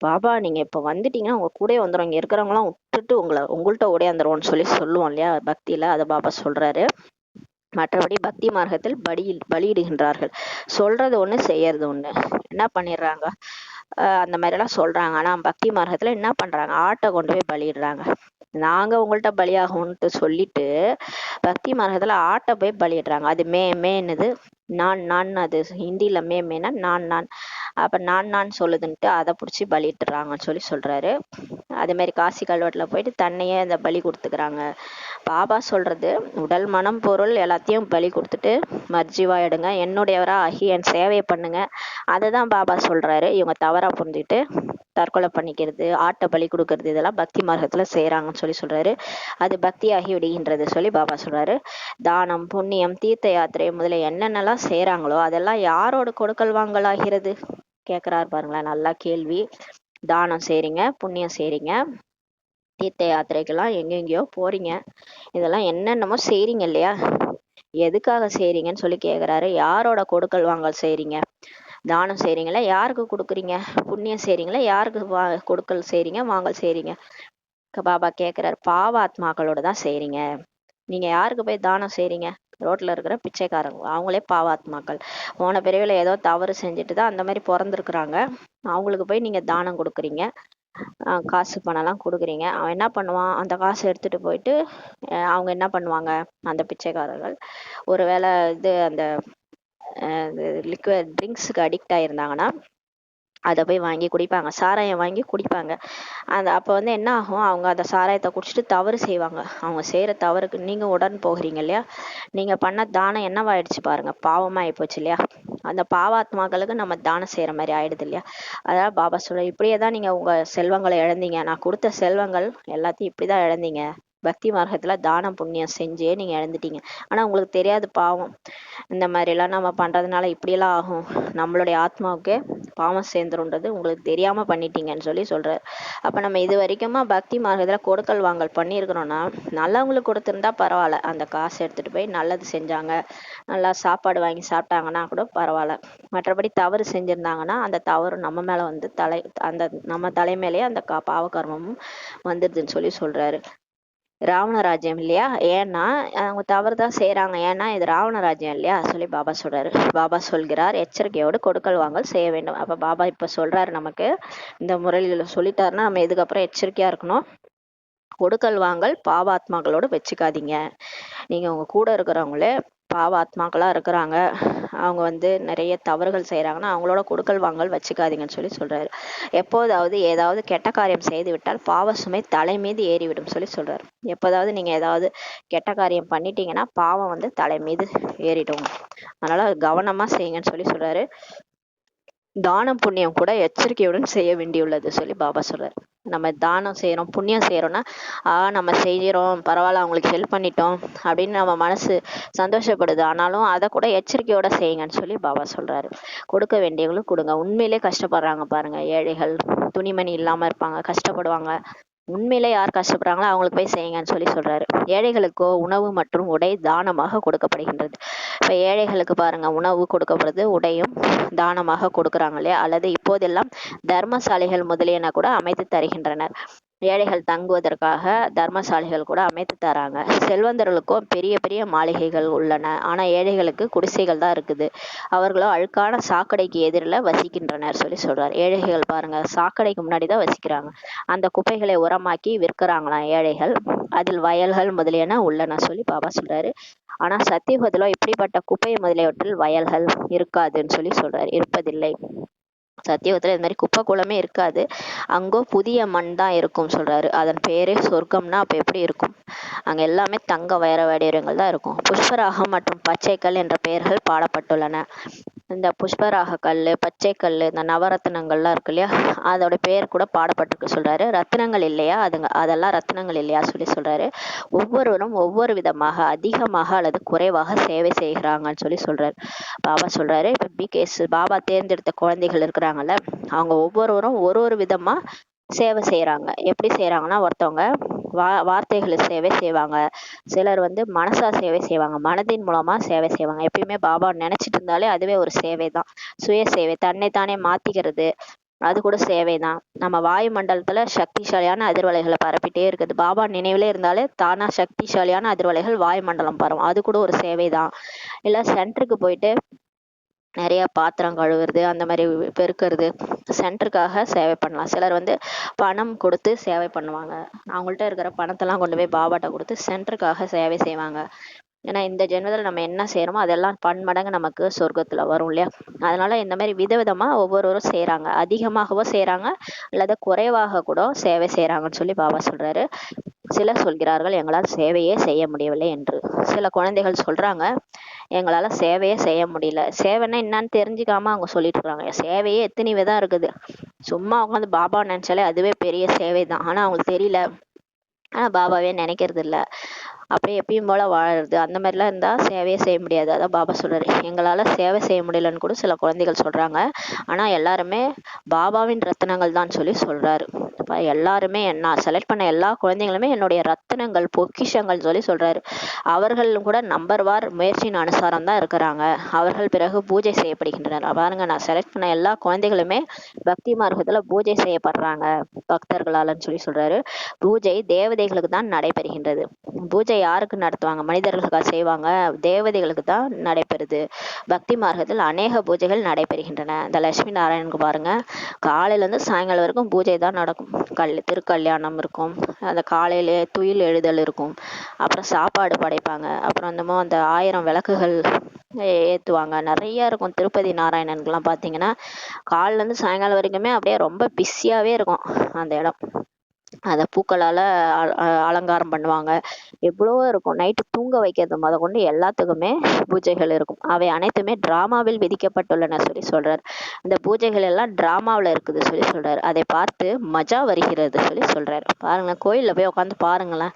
பாபா நீங்க இப்ப வந்துட்டீங்கன்னா உங்க கூட வந்துடும், இங்க இருக்கிறவங்க எல்லாம் விட்டுட்டு உங்கள்கிட்ட ஓடியாந்துருவோம்னு சொல்லி சொல்லுவோம் இல்லையா பக்தியில, அதை பாபா சொல்றாரு. மற்றபடி பக்தி மார்க்கத்தில் பலியிடுகின்றார்கள். சொல்றது ஒண்ணு செய்யறது ஒண்ணு. என்ன பண்ணிடுறாங்க, அந்த மாதிரி எல்லாம் சொல்றாங்க. ஆனா பக்தி மார்க்கத்துல என்ன பண்றாங்க, ஆட்டை கொண்டு போய் பலியிடுறாங்க. நாங்க உங்கள்ட்ட பலியாகும்ட்டு சொல்லிட்டு பக்தி மார்க்கத்துல ஆட்டை போய் பலியிடுறாங்க. அது மேன்னுது, நான் அது ஹிந்தியில மேனா நான். அப்ப நான் சொல்லுதுன்ட்டு அதை பிடிச்சி பலிட்டுறாங்கன்னு சொல்லி சொல்றாரு. அதே மாதிரி காசி கல்வெட்டுல போயிட்டு தன்னையே அந்த பலி கொடுத்துக்கிறாங்க. பாபா சொல்றது, உடல் மனம் பொருள் எல்லாத்தையும் பலி கொடுத்துட்டு மர்ஜிவா எடுங்க, என்னுடையவரா ஆகி என் சேவையை பண்ணுங்க, அதுதான் பாபா சொல்றாரு. இவங்க தவறா புரிஞ்சுக்கிட்டு தற்கொலை பண்ணிக்கிறது, ஆட்டை பலி கொடுக்கறது, இதெல்லாம் பக்தி மார்க்கத்துல செய்யறாங்கன்னு சொல்லி சொல்றாரு. அது பக்தியாகி விடுகின்றது சொல்லி பாபா சொல்றாரு. தானம் புண்ணியம் தீர்த்த யாத்திரை முதலிய என்னென்னலாம் எதெல்லாம் செய்கிறாங்களோ அதெல்லாம் யாரோட கொடுக்கல் வாங்கலாகிறது கேட்குறாரு பாருங்களேன். நல்லா கேள்வி. தானம் செய்கிறீங்க, புண்ணியம் செய்கிறீங்க, தீர்த்த யாத்திரைக்கெல்லாம் எங்கெங்கேயோ போறீங்க, இதெல்லாம் என்னென்னமோ செய்கிறீங்க இல்லையா, எதுக்காக செய்கிறீங்கன்னு சொல்லி கேட்குறாரு. யாரோட கொடுக்கல் வாங்கல் செய்கிறீங்க? தானம் செய்கிறீங்களா, யாருக்கு கொடுக்குறீங்க? புண்ணியம் செய்கிறீங்களா, யாருக்கு கொடுக்கல் செய்கிறீங்க, வாங்கல் செய்கிறீங்க? பாபா கேட்குறாரு, பாவாத்மாக்களோட தான் செய்கிறீங்க. நீங்கள் யாருக்கு போய் தானம் செய்கிறீங்க? ரோட்டில் இருக்கிற பிச்சைக்காரங்க, அவங்களே பாவாத்மாக்கள். போன பிறவியில் ஏதோ தவறு செஞ்சுட்டு தான் அந்த மாதிரி பிறந்திருக்கிறாங்க. அவங்களுக்கு போய் நீங்கள் தானம் கொடுக்குறீங்க, காசு பணம்லாம் கொடுக்குறீங்க. அவன் என்ன பண்ணுவான்? அந்த காசை எடுத்துகிட்டு போயிட்டு அவங்க என்ன பண்ணுவாங்க, அந்த பிச்சைக்காரர்கள் ஒருவேளை அந்த லிக்விட் ட்ரிங்க்ஸுக்கு அடிக்ட் ஆகியிருந்தாங்கன்னா அதை போய் வாங்கி குடிப்பாங்க, சாராயம் வாங்கி குடிப்பாங்க. அப்போ என்ன ஆகும், அவங்க அந்த சாராயத்தை குடிச்சிட்டு தவறு செய்வாங்க. அவங்க செய்கிற தவறுக்கு நீங்கள் உடன் போகிறீங்க இல்லையா, நீங்கள் பண்ண தானம் என்னவாயிடுச்சு பாருங்க, பாவமாக ஆகிப்போச்சு இல்லையா. அந்த பாவாத்மாக்களுக்கு நம்ம தானம் செய்கிற மாதிரி ஆயிடுது இல்லையா. அதாவது பாபா சொல்ல, இப்படியே தான் நீங்கள் உங்கள் செல்வங்களை இழந்தீங்க. நான் கொடுத்த செல்வங்கள் எல்லாத்தையும் இப்படி தான் இழந்தீங்க. பக்தி மார்க்கத்தில் தானம் புண்ணியம் செஞ்சே நீங்கள் இழந்துட்டீங்க. ஆனால் உங்களுக்கு தெரியாது, பாவம் இந்த மாதிரிலாம் நம்ம பண்ணுறதுனால இப்படியெல்லாம் ஆகும், நம்மளுடைய ஆத்மாவுக்கே பாவம் சேர்ந்துருன்றது உங்களுக்கு தெரியாமல் பண்ணிட்டீங்கன்னு சொல்லி சொல்கிறார். அப்போ நம்ம இது வரைக்குமா பக்தி மார்க்கத்தில் கொடுக்கல் வாங்கல் பண்ணியிருக்கிறோன்னா, நல்லவங்களுக்கு கொடுத்துருந்தா பரவாயில்ல, அந்த காசு எடுத்துகிட்டு போய் நல்லது செஞ்சாங்க, நல்லா சாப்பாடு வாங்கி சாப்பிட்டாங்கன்னா கூட பரவாயில்ல. மற்றபடி தவறு செஞ்சுருந்தாங்கன்னா அந்த தவறு நம்ம மேலே நம்ம தலைமையிலேயே அந்த பாவகர்மமும் வந்துடுதுன்னு சொல்லி சொல்கிறாரு. ராவண ராஜ்யம் இல்லையா, ஏன்னா அவங்க தவறு தான் செய்கிறாங்க, ஏன்னா இது ராவண ராஜ்யம் இல்லையா சொல்லி பாபா சொல்கிறாரு. பாபா சொல்கிறார், எச்சரிக்கையோடு கொடுக்கல் வாங்கல் செய்ய வேண்டும். அப்போ பாபா இப்போ சொல்கிறாரு, நமக்கு இந்த முறையில் சொல்லிட்டாருன்னா நம்ம இதுக்கப்புறம் எச்சரிக்கையாக இருக்கணும். கொடுக்கல் வாங்கல் பாவாத்மாக்களோடு வச்சுக்காதீங்க. நீங்கள் உங்கள் கூட இருக்கிறவங்களே பாவாத்மாக்களாக இருக்கிறாங்க, அவங்க நிறைய தவறுகள் செய்கிறாங்கன்னா அவங்களோட கொடுக்கல் வாங்கல் வச்சுக்காதீங்கன்னு சொல்லி சொல்கிறாரு. எப்போதாவது ஏதாவது கெட்ட காரியம் செய்து விட்டால் பாவ சுமை தலை மீது ஏறிவிடும் சொல்லி சொல்கிறாரு. எப்போதாவது நீங்கள் ஏதாவது கெட்ட காரியம் பண்ணிட்டீங்கன்னா பாவம் தலை மீது ஏறிடும், அதனால் கவனமாக செய்யுங்கன்னு சொல்லி சொல்கிறாரு. தானம் புண்ணியம் கூட எச்சரிக்கையுடன் செய்ய வேண்டியுள்ளது சொல்லி பாபா சொல்றாரு. நம்ம தானம் செய்யறோம், புண்ணியம் செய்யறோம்னா நம்ம செய்யறோம், பரவாயில்ல அவங்களுக்கு ஹெல்ப் பண்ணிட்டோம் அப்படின்னு நம்ம மனசு சந்தோஷப்படுது. ஆனாலும் அதை கூட எச்சரிக்கையோட செய்யுங்கன்னு சொல்லி பாபா சொல்றாரு. கொடுக்க வேண்டியவங்களும் கொடுங்க. உண்மையிலே கஷ்டப்படுறாங்க பாருங்க, ஏழைகள் துணிமணி இல்லாம இருப்பாங்க, கஷ்டப்படுவாங்க. உண்மையிலே யார் கஷ்டப்படுறாங்களோ அவங்களுக்கு போய் செய்யுங்கன்னு சொல்லி சொல்றாரு. ஏழைகளுக்கோ உணவு மற்றும் உடை தானமாக கொடுக்கப்படுகின்றது. இப்ப ஏழைகளுக்கு பாருங்க, உணவு கொடுக்கப்படுது, உடையும் தானமாக கொடுக்குறாங்க இல்லையா. அல்லது இப்போதெல்லாம் தர்மசாலைகள் முதலியன கூட அமைத்து தருகின்றனர். ஏழைகள் தங்குவதற்காக தர்மசாலைகள் கூட அமைத்து தராங்க. செல்வந்தர்களுக்கும் பெரிய பெரிய மாளிகைகள் உள்ளன, ஆனா ஏழைகளுக்கு குடிசைகள் தான் இருக்குது. அவர்களோ அழுக்கான சாக்கடைக்கு எதிரில் வசிக்கின்றனர் சொல்லி சொல்றாரு. ஏழைகள் பாருங்க, சாக்கடைக்கு முன்னாடி தான் வசிக்கிறாங்க. அந்த குப்பைகளை உரமாக்கி விற்கிறாங்களாம் ஏழைகள், அதில் வயல்கள் முதலியன உள்ளன சொல்லி பாபா சொல்றாரு. ஆனா சத்தியுகத்திலோ இப்படிப்பட்ட குப்பை முதலியவற்றில் வயல்கள் இருக்காதுன்னு சொல்லி சொல்றாரு, இருப்பதில்லை. சத்தியுகத்துல இது மாதிரி குப்பை குளமே இருக்காது, அங்கோ புதிய மண் தான் இருக்கும் சொல்றாரு. அதன் பேரே சொர்க்கம்னா அப்ப எப்படி இருக்கும்? அங்க எல்லாமே தங்க வைர வடிவங்கள் தான் இருக்கும். புஷ்பராகம் மற்றும் பச்சைக்கல் என்ற பெயர்கள் பாடப்பட்டுள்ளன. இந்த புஷ்பராக கல், பச்சைக்கல், இந்த நவரத்தினங்கள்லாம் இருக்கு இல்லையா, அதோட பேர் கூட பாடப்பட்டிருக்கு சொல்றாரு. ரத்தினங்கள் இல்லையா, அதெல்லாம் ரத்தினங்கள் இல்லையா சொல்லி சொல்றாரு. ஒவ்வொருவரும் ஒவ்வொரு விதமாக அதிகமாக அல்லது குறைவாக சேவை செய்கிறாங்கன்னு சொல்லி சொல்றாரு. பாபா சொல்றாரு, இப்ப பிகேஸ் பாபா தேர்ந்தெடுத்த குழந்தைகள் இருக்கிறாங்கல்ல, அவங்க ஒவ்வொருவரும் ஒரு ஒரு விதமா சேவை செய்யறாங்க. எப்படி செய்யறாங்கன்னா, ஒருத்தவங்க வார்த்தைகளை சேவை செய்வாங்க, சிலர் மனசா சேவை செய்வாங்க, மனதின் மூலமா சேவை செய்வாங்க. எப்பயுமே பாபா நினைச்சிட்டு இருந்தாலே அதுவே ஒரு சேவை தான். சுய சேவை, தன்னைத்தானே மாத்திக்கிறது, அது கூட சேவை தான். நம்ம வாயு மண்டலத்துல சக்திசாலியான அதிர்வலைகளை பரப்பிட்டே இருக்குது. பாபா நினைவுல இருந்தாலே தானா சக்திசாலியான அதிர்வலைகள் வாயு மண்டலம் பரவும், அது கூட ஒரு சேவை தான். இல்ல சென்டருக்கு போயிட்டு நிறைய பாத்திரம் கழுவுறது, அந்த மாதிரி பெருக்கிறது, சென்டருக்காக சேவை பண்ணலாம். சிலர் பணம் கொடுத்து சேவை பண்ணுவாங்க, அவங்கள்ட்ட இருக்கிற பணத்தெல்லாம் கொண்டு போய் பாபாட்ட கொடுத்து சென்டருக்காக சேவை செய்வாங்க. ஏன்னா இந்த ஜென்மத்தில் நம்ம என்ன செய்யறோமோ அதெல்லாம் பன்மடங்கு நமக்கு சொர்க்கத்துல வரும் இல்லையா. அதனால இந்த மாதிரி விதவிதமா ஒவ்வொருவரும் செய்யறாங்க, அதிகமாகவோ செய்யறாங்க அல்லது குறைவாக கூட சேவை செய்யறாங்கன்னு சொல்லி பாபா சொல்றாரு. சிலர் சொல்கிறார்கள், எங்களால் சேவையே செய்ய முடியவில்லை என்று. சில குழந்தைகள் சொல்றாங்க, எங்களால சேவையே செய்ய முடியல. சேவைன்னா என்னன்னு தெரிஞ்சுக்காம அவங்க சொல்லிட்டு இருக்காங்க. சேவையே எத்தனை விதம் இருக்குது, சும்மா உட்காந்து பாபா நினைச்சாலே அதுவே பெரிய சேவை தான். ஆனா அவங்களுக்கு தெரியல, ஆனா பாபாவே நினைக்கிறது இல்ல. அப்படியே எப்பயும் போல வாழறது அந்த மாதிரிலாம் இருந்தா சேவையே செய்ய முடியாது. அதான் பாபா சொல்றாரு, எங்களால சேவை செய்ய முடியலன்னு கூட சில குழந்தைகள் சொல்றாங்க. ஆனா எல்லாருமே பாபாவின் ரத்தினங்கள் தான் சொல்லி சொல்றாரு. எல்லாருமே நான் செலக்ட் பண்ண எல்லா குழந்தைங்களுமே என்னுடைய ரத்தினங்கள், பொக்கிஷங்கள் சொல்லி சொல்றாரு. அவர்கள் கூட நம்பர் வார் முயற்சியின் அனுசாரம் தான் இருக்கிறாங்க. அவர்கள் பிறகு பூஜை செய்யப்படுகின்றனர். பாருங்க, நான் செலக்ட் பண்ண எல்லா குழந்தைகளுமே பக்தி மார்க்கத்துல பூஜை செய்யப்படுறாங்க பக்தர்களாலன்னு சொல்லி சொல்றாரு. பூஜை தேவதைகளுக்கு தான் நடைபெறுகின்றது. பூஜை யாருக்கு நடத்துவாங்க? மனிதர்களுக்காக செய்வாங்க, தேவதைகளுக்கு தான் நடைபெறுது. பக்தி மார்க்கத்தில் அநேக பூஜைகள் நடைபெறுகின்றன. இந்த லட்சுமி நாராயணனுக்கு பாருங்க, காலையில இருந்து சாயங்காலம் வரைக்கும் பூஜை தான் நடக்கும். திருக்கல்யாணம் இருக்கும், அந்த காலையிலே துயில் எழுதல் இருக்கும், அப்புறம் சாப்பாடு படைப்பாங்க, அப்புறம் அந்த 1000 விளக்குகள் ஏத்துவாங்க, நிறைய இருக்கும். திருப்பதி நாராயணனுக்குலாம் பாத்தீங்கன்னா காலையில இருந்து சாயங்காலம் வரைக்குமே அப்படியே ரொம்ப பிஸியாவே இருக்கும் அந்த இடம். அதை பூக்களால அலங்காரம் பண்ணுவாங்க, எவ்வளவோ இருக்கும். நைட்டு தூங்க வைக்கிறது முத கொண்டு எல்லாத்துக்குமே பூஜைகள் இருக்கும். அவை அனைத்துமே டிராமாவில் விதிக்கப்பட்டுள்ளன சொல்லி சொல்றாரு. இந்த பூஜைகள் எல்லாம் டிராமாவில் இருக்குது சொல்லி சொல்றாரு. அதை பார்த்து மஜா வருகிறது சொல்லி சொல்றாரு. பாருங்க, கோயில்ல போய் உட்காந்து பாருங்களேன்,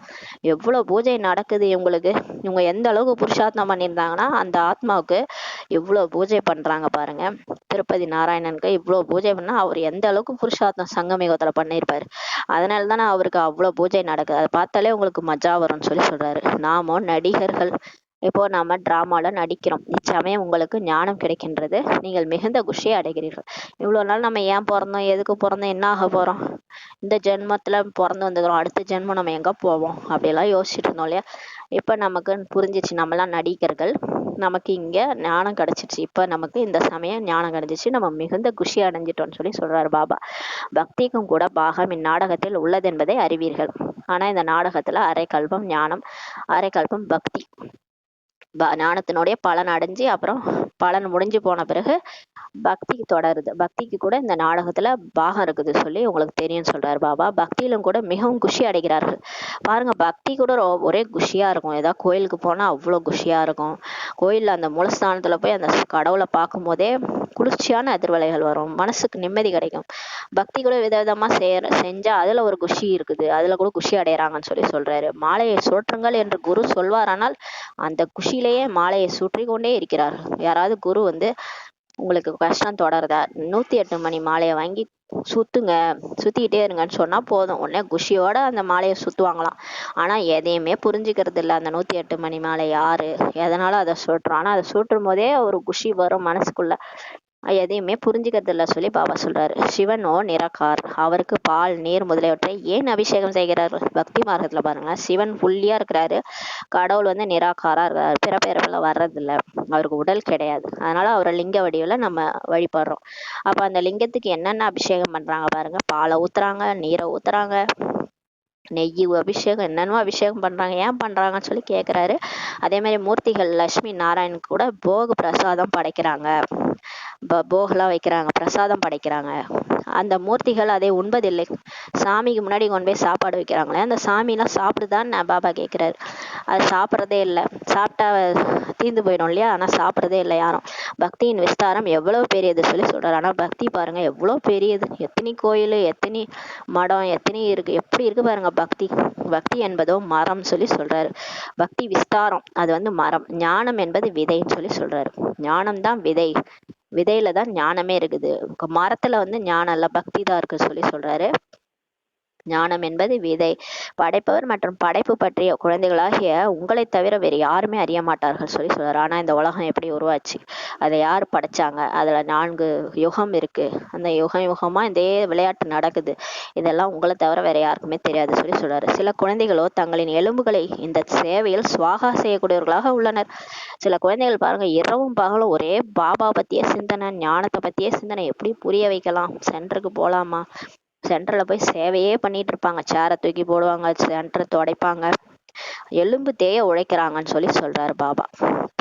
எவ்வளவு பூஜை நடக்குது இவங்களுக்கு. இவங்க எந்த அளவுக்கு புருஷார்த்தம் பண்ணியிருந்தாங்கன்னா அந்த ஆத்மாவுக்கு இவ்வளவு பூஜை பண்றாங்க பாருங்க. திருப்பதி நாராயணனுக்கு இவ்வளவு பூஜை பண்ணா அவர் எந்த அளவுக்கு புருஷார்த்தம் சங்கமிகத்துல பண்ணியிருப்பாரு. அதனால தானே அவருக்கு அவ்வளவு பூஜை நடக்குது. அதை பார்த்தாலே உங்களுக்கு மஜா வரும்னு சொல்லி சொல்றாரு. நாமோ நடிகர்கள், இப்போ நாம டிராமால நடிக்கிறோம். இச்சமயம் உங்களுக்கு ஞானம் கிடைக்கின்றது, நீங்கள் மிகுந்த குஷியை அடைகிறீர்கள். இவ்வளவு நாள் நம்ம ஏன் பிறந்தோம், எதுக்கு பிறந்தோம், என்ன ஆக போறோம், இந்த ஜென்மத்துல பிறந்து வந்துக்கிறோம், அடுத்த ஜென்மம் நம்ம எங்க போவோம் அப்படியெல்லாம் யோசிச்சுட்டு இருந்தோம் இல்லையா. இப்ப நமக்கு புரிஞ்சிச்சு, நம்மலாம் நடிகர்கள், நமக்கு இங்க ஞானம் கிடைச்சிருச்சு. இப்ப நமக்கு இந்த சமயம் ஞானம் கிடைச்சிச்சு, நம்ம மிகுந்த குஷி அடைஞ்சிட்டோம்னு சொல்லி சொல்றாரு பாபா. பக்திக்கும் கூட பாகம் இந்நாடகத்தில் உள்ளது என்பதை அறிவீர்கள். ஆனா இந்த நாடகத்துல அரை கல்பம் ஞானம், அரை கல்பம் பக்தி. ஞானத்தினுடைய பலன் அடைஞ்சு அப்புறம் பலன் முடிஞ்சு போன பிறகு பக்திக்கு தொடருது. பக்திக்கு கூட இந்த நாடகத்துல பாகம் இருக்குது சொல்லி உங்களுக்கு தெரியும் சொல்றாரு பாபா. பக்தியிலும் கூட மிகவும் குஷி அடைகிறார்கள். பாருங்க, பக்தி கூட ஒரே குஷியா இருக்கும். ஏதாவது கோயிலுக்கு போனா அவ்வளவு குஷியா இருக்கும். கோயில்ல அந்த மூலஸ்தானத்துல போய் அந்த கடவுளை பார்க்கும் போதே குளிர்ச்சியான அதிர்வலைகள் வரும், மனசுக்கு நிம்மதி கிடைக்கும். பக்தி கூட விதவிதமா செஞ்சா அதுல ஒரு குஷி இருக்குது, அதுல கூட குஷி அடையறாங்கன்னு சொல்லி சொல்றாரு. மாலையை சுற்றுங்கள் என்று குரு சொல்வாரானால் அந்த குஷியிலேயே மாலையை சுற்றி கொண்டே இருக்கிறார். யாராவது குரு உங்களுக்கு கஷ்டம் தொடருதா, 108 மணி மாலையை வாங்கி சுத்துங்க, சுத்திக்கிட்டே இருங்கன்னு சொன்னா போதும், உடனே குஷியோட அந்த மாலையை சுத்துவாங்களாம். ஆனா எதையுமே புரிஞ்சுக்கிறது இல்லை. அந்த 108 மணி மாலை யாரு, எதனால அதை சுட்டுறோம், ஆனா அதை சுற்றும் போதே ஒரு குஷி வரும் மனசுக்குள்ள, எதையுமே புரிஞ்சுக்கிறது இல்லை சொல்லி பாபா சொல்றாரு. சிவனோ நிராகார், அவருக்கு பால் நீர் முதலியவற்றை ஏன் அபிஷேகம் செய்கிறார்கள்? பக்தி மார்க்கத்துல பாருங்களேன், சிவன் புள்ளியா இருக்கிறாரு, கடவுள் நிராகாரா இருக்காரு, பிறப்பிறப்புல வர்றதில்ல, அவருக்கு உடல் கிடையாது, அதனால அவரை லிங்க வடிவுல நம்ம வழிபடுறோம். அப்ப அந்த லிங்கத்துக்கு என்னென்ன அபிஷேகம் பண்றாங்க பாருங்க, பாலை ஊத்துறாங்க, நீரை ஊத்துறாங்க, நெய் அபிஷேகம், என்னென்னமோ அபிஷேகம் பண்றாங்க. ஏன் பண்றாங்கன்னு சொல்லி கேக்குறாரு. அதே மாதிரி மூர்த்திகள் லட்சுமி நாராயணுக்கு கூட போக பிரசாதம் படைக்கிறாங்க, போகலாம் வைக்கிறாங்க, பிரசாதம் படைக்கிறாங்க. அந்த மூர்த்திகள் அதை உண்பதில்லை. சாமிக்கு முன்னாடி கொண்டு போய் சாப்பாடு வைக்கிறாங்களே, அந்த சாமி எல்லாம் சாப்பிடுதான்னு பாபா கேட்கிறாரு. அது சாப்பிட்றதே இல்லை, சாப்பிட்டா தீர்ந்து போயிடும் இல்லையா, ஆனா சாப்பிட்றதே இல்லை யாரும். பக்தியின் விஸ்தாரம் எவ்வளவு பெரியது சொல்லி சொல்றாரு. ஆனா பக்தி பாருங்க எவ்வளவு பெரியது, எத்தனை கோயில், எத்தனை மடம், எத்தனை இருக்கு, எப்படி இருக்கு பாருங்க பக்தி. பக்தி என்பதோ மரம் சொல்லி சொல்றாரு. பக்தி விஸ்தாரம், அது மரம். ஞானம் என்பது விதைன்னு சொல்லி சொல்றாரு. ஞானம் தான் விதை, விதையில தான் ஞானமே இருக்குது. மரத்துல ஞானம் இல்ல, பக்தி தான் இருக்கு சொல்லி சொல்றாரு. ஞானம் என்பது விதை. படைப்பவர் மற்றும் படைப்பு பற்றிய குழந்தைகளாகிய உங்களை தவிர வேறு யாருமே அறிய மாட்டார்கள் சொல்லி சொல்றாரு. ஆனா இந்த உலகம் எப்படி உருவாச்சு, அதை யார் படைச்சாங்க, அதுல 4 யுகம் இருக்கு, அந்த யுகமா இந்த விளையாட்டு நடக்குது, இதெல்லாம் உங்களை தவிர வேற யாருக்குமே தெரியாது சொல்லி சொல்றாரு. சில குழந்தைகளோ தங்களின் எலும்புகளை இந்த சேவையில் சுவாகா செய்யக்கூடியவர்களாக உள்ளனர். சில குழந்தைகள் பாருங்க, இரவும் பகலும் ஒரே பாபா பத்தியே சிந்தனை, ஞானத்தை பத்தியே சிந்தனை, எப்படி புரிய வைக்கலாம், சென்டருக்கு போலாமா, சென்டர்ல போய் சேவையே பண்ணிட்டு இருப்பாங்க, சேரை தூக்கி போடுவாங்க, சென்டரை துடைப்பாங்க, எலும்பு தேய உழைக்கிறாங்கன்னு சொல்லி சொல்றாரு பாபா.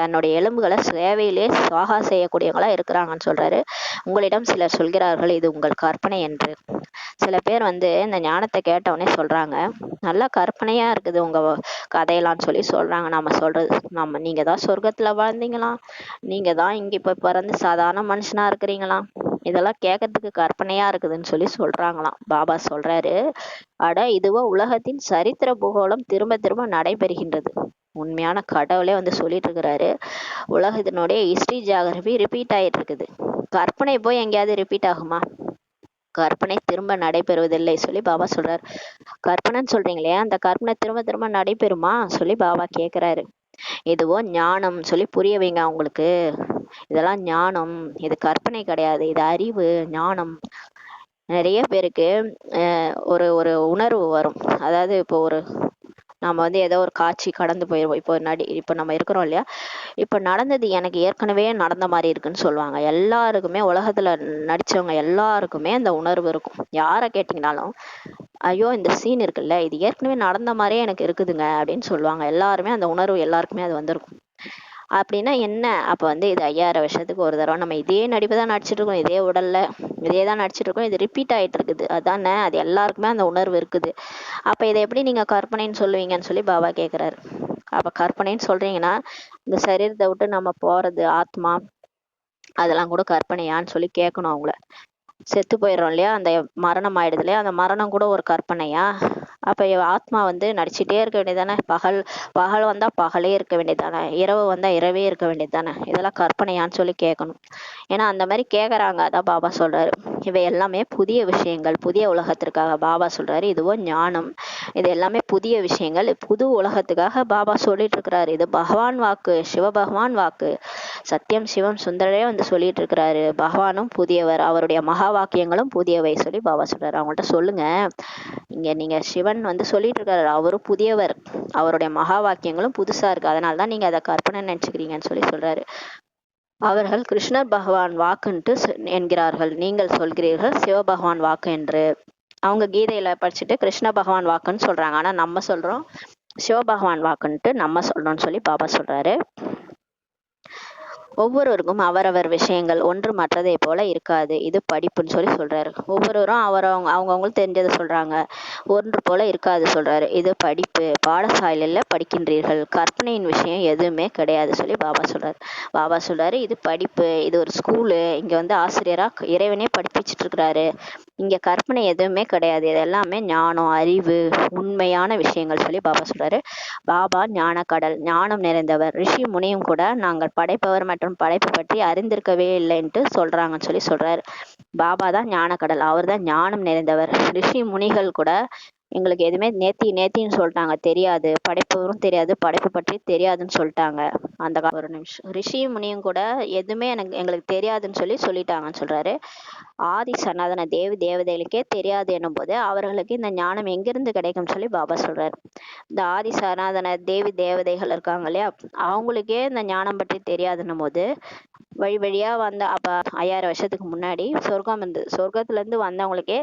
தன்னுடைய எலும்புகளை சேவையிலே சுவாகா செய்யக்கூடியவங்களா இருக்கிறாங்கன்னு சொல்றாரு. உங்களிடம் சிலர் சொல்கிறார்கள் இது உங்கள் கற்பனை என்று. சில பேர் இந்த ஞானத்தை கேட்டவொடனே சொல்றாங்க, நல்லா கற்பனையா இருக்குது உங்க கதையெல்லாம் சொல்லி சொல்றாங்க. நாம சொல்றது, நீங்க தான் சொர்க்கத்துல வாழ்ந்தீங்களாம், நீங்க தான் இங்க இப்ப பிறந்து சாதாரண மனுஷனா இருக்கிறீங்களாம், இதெல்லாம் கேட்கறதுக்கு கற்பனையா இருக்குதுன்னு சொல்லி சொல்றாங்களாம். பாபா சொல்றாரு, அட இதுவோ உலகத்தின் சரித்திர பூகோளம் திரும்ப திரும்ப நடைபெறுகின்றது. உண்மையான கடவுளே வந்து சொல்லிட்டு இருக்கிறாரு, உலகத்தினுடைய ஹிஸ்டரி ஜியாகிரபி ரிப்பீட் ஆயிட்டு இருக்குது. கற்பனை போய் எங்கேயாவது ரிப்பீட் ஆகுமா? கற்பனை திரும்ப நடைபெறுவதில்லை சொல்லி பாபா சொல்றாரு. கற்பனைன்னு சொல்றீங்களே, அந்த கற்பனை திரும்ப திரும்ப நடைபெறுமா சொல்லி பாபா கேக்குறாரு. இதுவோ ஞானம் சொல்லி புரிய வைங்க அவங்களுக்கு. இதெல்லாம் ஞானம், இது கற்பனை கிடையாது, இது அறிவு ஞானம். நிறைய பேருக்கு ஒரு ஒரு உணர்வு வரும். அதாவது இப்போ ஒரு நம்ம வந்து ஏதோ ஒரு காட்சி கடந்து போயிடுவோம். இப்போ நம்ம இருக்கிறோம் இல்லையா, இப்போ நடந்தது எனக்கு ஏற்கனவே நடந்த மாதிரி இருக்குன்னு சொல்லுவாங்க. எல்லாருக்குமே உலகத்துல நடிச்சவங்க எல்லாருக்குமே அந்த உணர்வு இருக்கும். யாரை கேட்டீங்கனாலும், ஐயோ இந்த சீன் இருக்குல்ல, இது ஏற்கனவே நடந்த மாதிரியே எனக்கு இருக்குதுங்க அப்படின்னு சொல்லுவாங்க. எல்லாருமே அந்த உணர்வு எல்லாருக்குமே அது வந்திருக்கும். அப்படின்னா என்ன? அப்ப வந்து இது 5000 வருஷத்துக்கு ஒரு தடவை நம்ம இதே நடிப்பு தான் நடிச்சிட்டு இருக்கோம், இதே உடல்ல இதே தான் நடிச்சிட்டு இருக்கோம், இது ரிப்பீட் ஆயிட்டு இருக்குது. அதானே, அது எல்லாருக்குமே அந்த உணர்வு இருக்குது. அப்ப இதை எப்படி நீங்க கற்பனைன்னு சொல்லுவீங்கன்னு சொல்லி பாபா கேக்குறாரு. அப்ப கற்பனைன்னு சொல்றீங்கன்னா இந்த சரீரத்தை விட்டு நம்ம போறது ஆத்மா, அதெல்லாம் கூட கற்பனையான்னு சொல்லி கேட்கணும் அவங்கள. செத்து போயிடுறோம் இல்லையா, அந்த மரணம் ஆயிடுது இல்லையா, அந்த மரணம் கூட ஒரு கற்பனையா? அப்ப ஆத்மா வந்து நடிச்சுட்டே இருக்க வேண்டியதானே? பகல் வந்தா பகலே இருக்க வேண்டியதானே, இரவு வந்தா இரவே இருக்க வேண்டியதானே? இதெல்லாம் கற்பனையான்னு சொல்லி கேட்கணும். ஏன்னா அந்த மாதிரி கேக்குறாங்க. அதான் பாபா சொல்றாரு, இவை எல்லாமே புதிய விஷயங்கள், புதிய உலகத்திற்காக பாபா சொல்றாரு. இதுவோ ஞானம், இது எல்லாமே புதிய விஷயங்கள், புது உலகத்துக்காக பாபா சொல்லிட்டு இருக்கிறாரு. இது பகவான் வாக்கு, சிவபகவான் வாக்கு. சத்தியம் சிவம் சுந்தரே வந்து சொல்லிட்டு இருக்கிறாரு. பகவானும் புதியவர், அவருடைய மகா வாக்கியங்களும் புதியவை சொல்லி பாபா சொல்றாரு. அவங்கள்ட்ட சொல்லுங்க, இங்க நீங்க சிவன் வந்து சொல்லிட்டு இருக்காரு, அவரும் புதியவர், அவருடைய மகா வாக்கியங்களும் புதுசா இருக்கு, அதனாலதான் நீங்க அதை கற்பனை நினைச்சுக்கிறீங்கன்னு சொல்லி சொல்றாரு. அவர்கள் கிருஷ்ணர் பகவான் வாக்குன்ட்டு என்கிறார்கள், நீங்கள் சொல்கிறீர்கள் சிவபகவான் வாக்கு என்று. அவங்க கீதையில படிச்சுட்டு கிருஷ்ண பகவான் வாக்குன்னு சொல்றாங்க, ஆனா நம்ம சொல்றோம் சிவபகவான் வாக்குன்ட்டு நம்ம சொல்றோம்னு சொல்லி பாபா சொல்றாரு. ஒவ்வொருவருக்கும் அவரவர் விஷயங்கள் ஒன்று மற்றதை போல இருக்காது, இது படிப்புன்னு சொல்லி சொல்றாரு. ஒவ்வொருவரும் அவங்கவுங்களுக்கு தெரிஞ்சதை சொல்றாங்க, ஒன்று போல இருக்காது சொல்றாரு. இது படிப்பு, பாடசாலையில படிக்கின்றீர்கள், கற்பனையின் விஷயம் எதுவுமே கிடையாது சொல்லி பாபா சொல்றாரு. பாபா சொல்றாரு, இது படிப்பு, இது ஒரு ஸ்கூலு, இங்க வந்து ஆசிரியரா இறைவனே படிப்பிச்சுட்டு இருக்கிறாரு, இங்க கற்பனை எதுவுமே கிடையாது, இது எல்லாமே ஞானம், அறிவு, உண்மையான விஷயங்கள் சொல்லி பாபா சொல்றாரு. பாபா ஞான கடல், ஞானம் நிறைந்தவர். ரிஷி முனியும் கூட நாங்கள் படைப்பவர் மற்றும் படைப்பு பற்றி அறிந்திருக்கவே இல்லைன்ட்டு சொல்றாங்கன்னு சொல்லி சொல்றாரு. பாபா தான் ஞான கடல், அவர் தான் ஞானம் நிறைந்தவர். ரிஷி முனிகள் கூட எங்களுக்கு எதுவுமே நேத்தின்னு சொல்லிட்டாங்க, தெரியாது, படைப்பவரும் தெரியாது, படைப்பு பற்றி தெரியாதுன்னு சொல்லிட்டாங்க. ஒரு நிமிஷம், ரிஷி முனியும் கூட எதுவுமே எங்களுக்கு தெரியாதுன்னு சொல்லிட்டாங்கன்னு சொல்றாரு. ஆதி சனாதன தேவதைகளுக்கே தெரியாது என்னும் போது அவர்களுக்கு இந்த ஞானம் எங்கிருந்து கிடைக்கும் சொல்லி பாபா சொல்றாரு. இந்த ஆதி சனாதன தேவதைகள் இருக்காங்க இல்லையா, அவங்களுக்கே இந்த ஞானம் பற்றி தெரியாதுன்னும் போது வழி வழியா வந்த, அப்ப 5000 வருஷத்துக்கு முன்னாடி சொர்க்கத்துல இருந்து வந்தவங்களுக்கே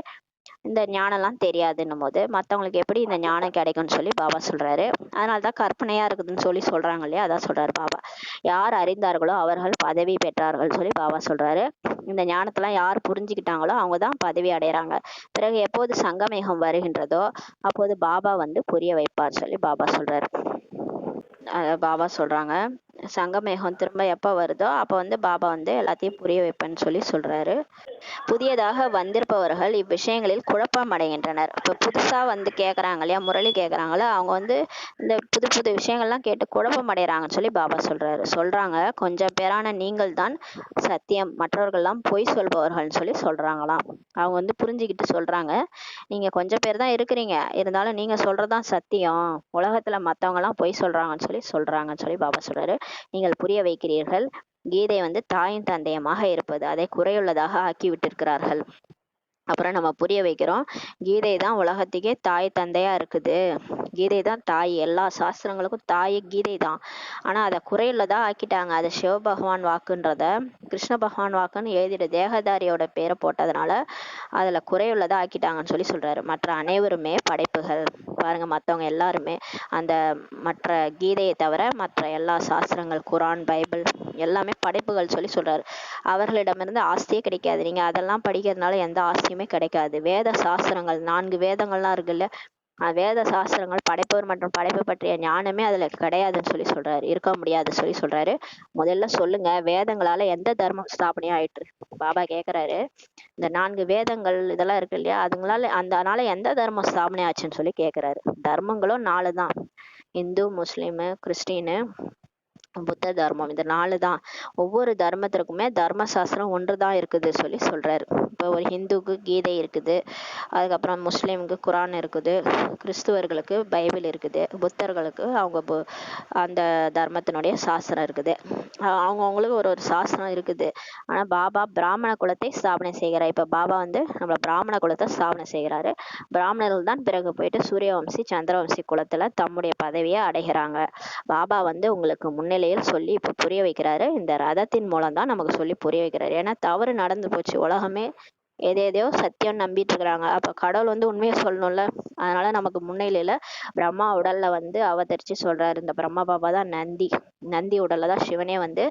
இந்த ஞானம்லாம் தெரியாதுன்னும் போது மற்றவங்களுக்கு எப்படி இந்த ஞானம் கிடைக்கும்னு சொல்லி பாபா சொல்றாரு. அதனாலதான் கற்பனையா இருக்குதுன்னு சொல்றாங்க இல்லையா, அதான் சொல்றாரு பாபா. யார் அறிந்தார்களோ அவர்கள் பதவி பெற்றார்கள் சொல்லி பாபா சொல்றாரு. இந்த ஞானத்தெல்லாம் யார் புரிஞ்சுக்கிட்டாங்களோ அவங்கதான் பதவி அடையறாங்க. பிறகு எப்போது சங்கமேகம் வருகின்றதோ அப்போது பாபா வந்து புரிய வைப்பார் சொல்லி பாபா சொல்றாரு. பாபா சொல்றாங்க, சங்கமேகம் திரும்ப எப்ப வருதோ அப்ப வந்து பாபா வந்து எல்லாத்தையும் புரிய வைப்பேன்னு சொல்லி சொல்றாரு. புதியதாக வந்திருப்பவர்கள் இவ்விஷயங்களில் குழப்பம் அடைகின்றனர். இப்ப புதுசா வந்து கேக்குறாங்க இல்லையா, முரளி கேக்குறாங்களா, அவங்க வந்து இந்த புது விஷயங்கள்லாம் கேட்டு குழப்பம் அடைகிறாங்கன்னு சொல்லி பாபா சொல்றாங்க. கொஞ்சம் பேரான நீங்கள் தான் சத்தியம், மற்றவர்கள்லாம் பொய் சொல்பவர்கள்னு சொல்லி சொல்றாங்களாம். அவங்க வந்து புரிஞ்சுக்கிட்டு சொல்றாங்க, நீங்க கொஞ்சம் பேர் தான் இருக்கிறீங்க, இருந்தாலும் நீங்க சொல்றதுதான் சத்தியம், உலகத்துல மத்தவங்க எல்லாம் பொய் சொல்றாங்கன்னு சொல்லி பாபா சொல்றாரு. நீங்கள் புரிய வைக்கிறீர்கள். கீதை வந்து தாயும் தந்தையமாக இருப்பது, அதை குறையுள்ளதாக ஆக்கி விட்டிருக்கிறார்கள். அப்புறம் நம்ம புரிய வைக்கிறோம், கீதை தான் உலகத்துக்கே தாய் தந்தையா இருக்குது, கீதை தான் தாய், எல்லா சாஸ்திரங்களுக்கும் தாய் கீதை தான். ஆனா அதை குறையுள்ளதா ஆக்கிட்டாங்க. அதை சிவபகவான் வாக்குன்றத கிருஷ்ண பகவான் வாக்குன்னு எழுதிட்டு தேகதாரியோட பேரை போட்டதுனால அதுல குறையுள்ளதா ஆக்கிட்டாங்கன்னு சொல்லி சொல்றாரு. மற்ற அனைவருமே படைப்புகள். பாருங்க, மற்றவங்க எல்லாருமே அந்த மற்ற கீதையை தவிர மற்ற எல்லா சாஸ்திரங்கள், குரான், பைபிள் எல்லாமே படைப்புகள் சொல்லி சொல்றாரு. அவர்களிடமிருந்து ஆஸ்தியே கிடைக்காது, நீங்க அதெல்லாம் படிக்கிறதுனால எந்த ஆஸ்தியுமே கிடைக்காது. வேத சாஸ்திரங்கள் 4 வேதங்கள்லாம் இருக்குல்ல, வேத சாஸ்திரங்கள் படைப்பவர் மற்றும் படைப்பு பற்றிய ஞானமே அதுல கிடையாதுன்னு சொல்லி சொல்றாரு, இருக்க முடியாதுன்னு சொல்லி சொல்றாரு. முதல்ல சொல்லுங்க, வேதங்களால எந்த தர்மம் ஸ்தாபனையும் ஆயிற்று? பாபா கேக்குறாரு, இந்த 4 வேதங்கள் இதெல்லாம் இருக்கு இல்லையா, அதுங்களால அதனால எந்த தர்மம் ஸ்தாபனை ஆச்சுன்னு சொல்லி கேக்குறாரு. தர்மங்களும் 4 தான், இந்து, முஸ்லீமு, கிறிஸ்டினு, புத்த தர்மம். இந்த 4 தான். ஒவ்வொரு தர்மத்திற்குமே தர்ம சாஸ்திரம் ஒன்றுதான் இருக்குது சொல்லி சொல்றாரு. இப்போ ஒரு ஹிந்துக்கு கீதை இருக்குது, அதுக்கப்புறம் முஸ்லீமுக்கு குரான் இருக்குது, கிறிஸ்துவர்களுக்கு பைபிள் இருக்குது, புத்தர்களுக்கு அவங்க அந்த தர்மத்தினுடைய சாஸ்திரம் இருக்குது. அவங்கவுங்களுக்கு ஒரு ஒரு சாஸ்திரம் இருக்குது. ஆனா பாபா பிராமண குலத்தை ஸ்தாபனை செய்கிறார். இப்ப பாபா வந்து நம்ம பிராமண குலத்தை ஸ்தாபனை செய்கிறாரு. பிராமணர்கள் தான் பிறகு போயிட்டு சூரியவம்சி சந்திரவம்சி குலத்துல தம்முடைய பதவியை அடைகிறாங்க. பாபா வந்து உங்களுக்கு முன்னிலையில் சொல்லி இப்ப புரிய வைக்கிறாரு. இந்த ரதத்தின் மூலம் தான் நமக்கு சொல்லி புரிய வைக்கிறாரு. ஏன்னா தவறு நடந்து போச்சு, உலகமே எதையோ சத்தியம் நம்பிட்டு இருக்கிறாங்க. அப்ப கடவுள் வந்து உண்மையை சொல்லணும்ல, அதனால நமக்கு முன்னிலையில பிரம்மா உடல்ல வந்து அவதரிச்சு சொல்றாரு. இந்த பிரம்மா பாபா தான் நந்தி, நந்தி உடல்ல தான் சிவனே வந்து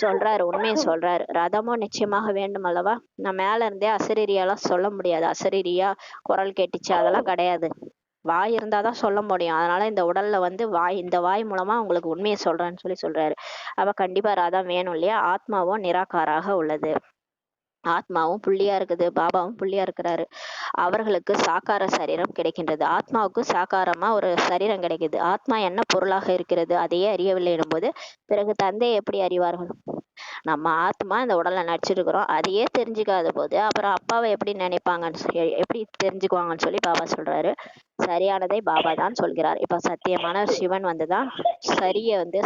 சொல்றாரு, உண்மையை சொல்றாரு. ரதமும் நிச்சயமாக வேண்டும் அல்லவா? நான் மேல இருந்தே அசரீரியாலாம் சொல்ல முடியாது. அசரீரியா குரல் கேட்டுச்சு அதெல்லாம் கிடையாது. வாய் இருந்தாதான் சொல்ல முடியும். அதனால இந்த உடல்ல வந்து இந்த வாய் மூலமா உங்களுக்கு உண்மையை சொல்றேன்னு சொல்லி சொல்றாரு. அப்ப கண்டிப்பா ரதம் வேணும் இல்லையா? ஆத்மாவும் நிராகாராக உள்ளது, ஆத்மாவும் புள்ளியா இருக்குது, பாபாவும் புள்ளியா இருக்கிறாரு. அவர்களுக்கு சாக்கார சரீரம் கிடைக்கின்றது, ஆத்மாவுக்கு சாக்காரமா ஒரு சரீரம் கிடைக்குது. ஆத்மா என்ன பொருளாக இருக்கிறது அதையே அறியவில்லை எனும்போது பிறகு தந்தையை எப்படி அறிவார்கள்? நம்ம ஆத்மா இந்த உடல்ல நடிச்சிருக்கிறோம், அதையே தெரிஞ்சுக்காத போது அப்புறம் அப்பாவை எப்படி நினைப்பாங்கன்னு எப்படி தெரிஞ்சுக்குவாங்கன்னு சொல்லி பாபா சொல்றாரு. சரியானதை பாபா தான் சொல்கிறார். இப்ப சத்தியமான சிவன் வந்துதான்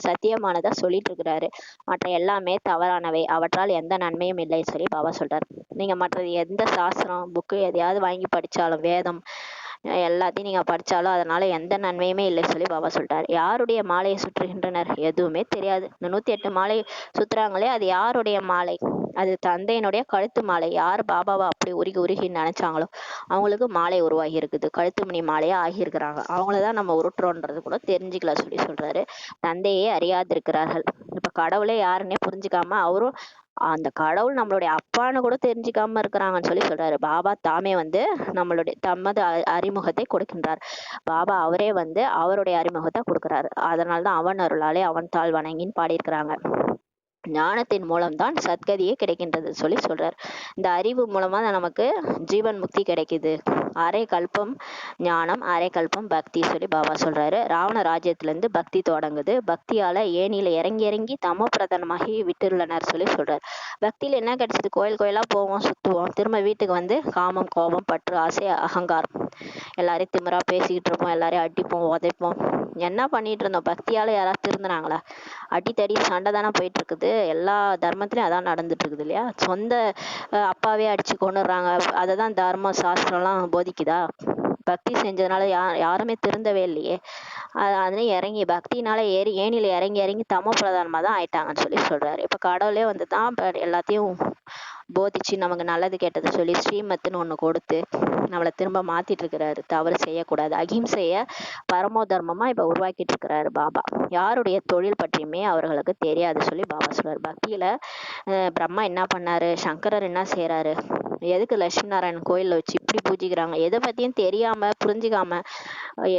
சத்தியமானதா சொல்லிட்டு இருக்கிறாரு. மற்ற எல்லாமே தவறானவை, அவற்றால் எந்த நன்மையும் இல்லை சொல்லி பாபா சொல்றாரு. நீங்க மற்றது எந்த சாஸ்திரம் புக்கு எதையாவது வாங்கி படிச்சாலும், வேதம் எல்லாத்தையும் நீங்க படிச்சாலும் அதனால எந்த நன்மையுமே இல்லை சொல்லி பாபா சொல்லிட்டாரு. யாருடைய மாலையை சுற்றுகின்றனர்? எதுவுமே தெரியாது. இந்த 108 மாலை சுத்துறாங்களே, அது யாருடைய மாலை? அது தந்தையினுடைய கழுத்து மாலை. யார் பாபாவை அப்படி உருகி உருகி நினைச்சாங்களோ அவங்களுக்கு மாலை உருவாகி இருக்குது, கழுத்து மணி மாலையா ஆகியிருக்கிறாங்க. அவங்களதான் நம்ம உருட்டுறோன்றது கூட தெரிஞ்சுக்கல சொல்லி சொல்றாரு. தந்தையே அறியாதிருக்கிறார்கள். இப்ப கடவுளே யாருன்னே புரிஞ்சுக்காம அவரும் அந்த கடவுள் நம்மளுடைய அப்பான்னு கூட தெரிஞ்சுக்காம இருக்கிறாங்கன்னு சொல்லி சொல்றாரு. பாபா தாமே வந்து நம்மளுடைய தமது அறிமுகத்தை கொடுக்கின்றார். பாபா அவரே வந்து அவருடைய அறிமுகத்தை கொடுக்கிறாரு. அதனால்தான் அவன் அருளாலே அவன் தாழ் வணங்கின்னு பாடியிருக்கிறாங்க. ஞானத்தின் மூலம்தான் சத்கதியே கிடைக்கின்றது சொல்லி சொல்றார். இந்த அறிவு மூலமா தான் நமக்கு ஜீவன் முக்தி கிடைக்குது. அரை கல்பம் ஞானம், அரை கல்பம் பக்தி சொல்லி பாபா சொல்றாரு. ராவண ராஜ்யத்துல இருந்து பக்தி தொடங்குது. பக்தியால ஏனியில இறங்கி இறங்கி தமோ பிரதானமாகி விட்டுள்ளனர் சொல்லி சொல்றாரு. பக்தியில என்ன கிடைச்சது? கோயில் கோயிலா போவோம், சுத்துவோம், திரும்ப வீட்டுக்கு வந்து காமம், கோபம், பற்று, ஆசை, அகங்காரம், எல்லாரையும் திமிரா பேசிக்கிட்டு இருப்போம், எல்லாரையும் அடிப்போம், உதைப்போம். என்ன பண்ணிட்டு இருந்தோம்? பக்தியால யாராவது திருந்தினாங்களா? அடித்தடி சண்டை தானே போயிட்டு இருக்குது. எல்லா தர்மத்திலயும் அதான் நடந்துட்டு இருக்குது இல்லையா? சொந்த அப்பாவே அடிச்சு கொண்டுறாங்க. அததான் தர்ம சாஸ்திரம்லாம் போதிக்குதா? பக்தி செஞ்சதுனால யாருமே திருந்தவே இல்லையே. அதுல இறங்கி பக்தினால ஏனில இறங்கி இறங்கி தமோ பிரதானமா தான் ஆயிட்டாங்கன்னு சொல்லி சொல்றாரு. இப்ப கடவுளே வந்து தான் எல்லாத்தையும் போதிச்சு நமக்கு நல்லது கெட்டது சொல்லி ஸ்ரீமத்துன்னு ஒண்ணு கொடுத்து நம்மளை திரும்ப மாத்திட்டு இருக்கிறாரு. தவறு செய்யக்கூடாது, அகிம்சைய பரமோ தர்மமா இப்ப உருவாக்கிட்டு இருக்கிறாரு பாபா. யாருடைய தொழில் பற்றியுமே அவர்களுக்கு தெரியாது சொல்லி பாபா சொல்றாரு. பக்தியில பிரம்மா என்ன பண்ணாரு, சங்கரர் என்ன செய்யறாரு, எதுக்கு லட்சுமி நாராயணன் கோயில்ல வச்சு இப்படி பூஜிக்கிறாங்க, எதை பத்தியும் தெரியாம புரிஞ்சுக்காம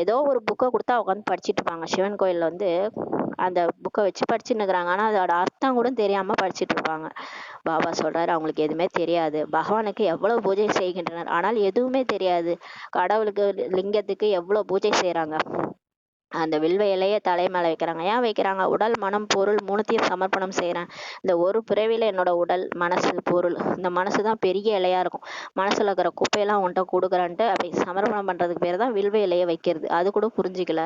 ஏதோ ஒரு புக்கை கொடுத்தா உட்காந்து படிச்சுட்டு இருப்பாங்க. சிவன் கோயில்ல வந்து அந்த புக்கை வச்சு படிச்சுட்டு இருக்கிறாங்க. ஆனா அதோட அர்த்தம் கூட தெரியாம படிச்சுட்டு இருப்பாங்க. பாபா சொல்றாரு அவங்களுக்கு எதுவுமே தெரியாது. பகவானுக்கு எவ்வளவு பூஜை செய்கின்றனர், ஆனால் எதுவுமே தெரியாது. கடவுளுக்கு லிங்கத்துக்கு எவ்வளவு பூஜை செய்யறாங்க. அந்த வில்வ இலைய தலைமேல வைக்கிறாங்க. ஏன் வைக்கிறாங்க? உடல் மனம் பொருள் மூணுத்தையும் சமர்ப்பணம் செய்யறேன். இந்த ஒரு பிறவில என்னோட உடல் மனசு பொருள், இந்த மனசுதான் பெரிய இலையா இருக்கும், மனசுல இருக்கிற குப்பையெல்லாம் உன்கிட்ட கொடுக்குறேன்ட்டு அப்படி சமர்ப்பணம் பண்றதுக்கு பேர் தான் வில்வ இலைய வைக்கிறது. அது கூட புரிஞ்சுக்கல.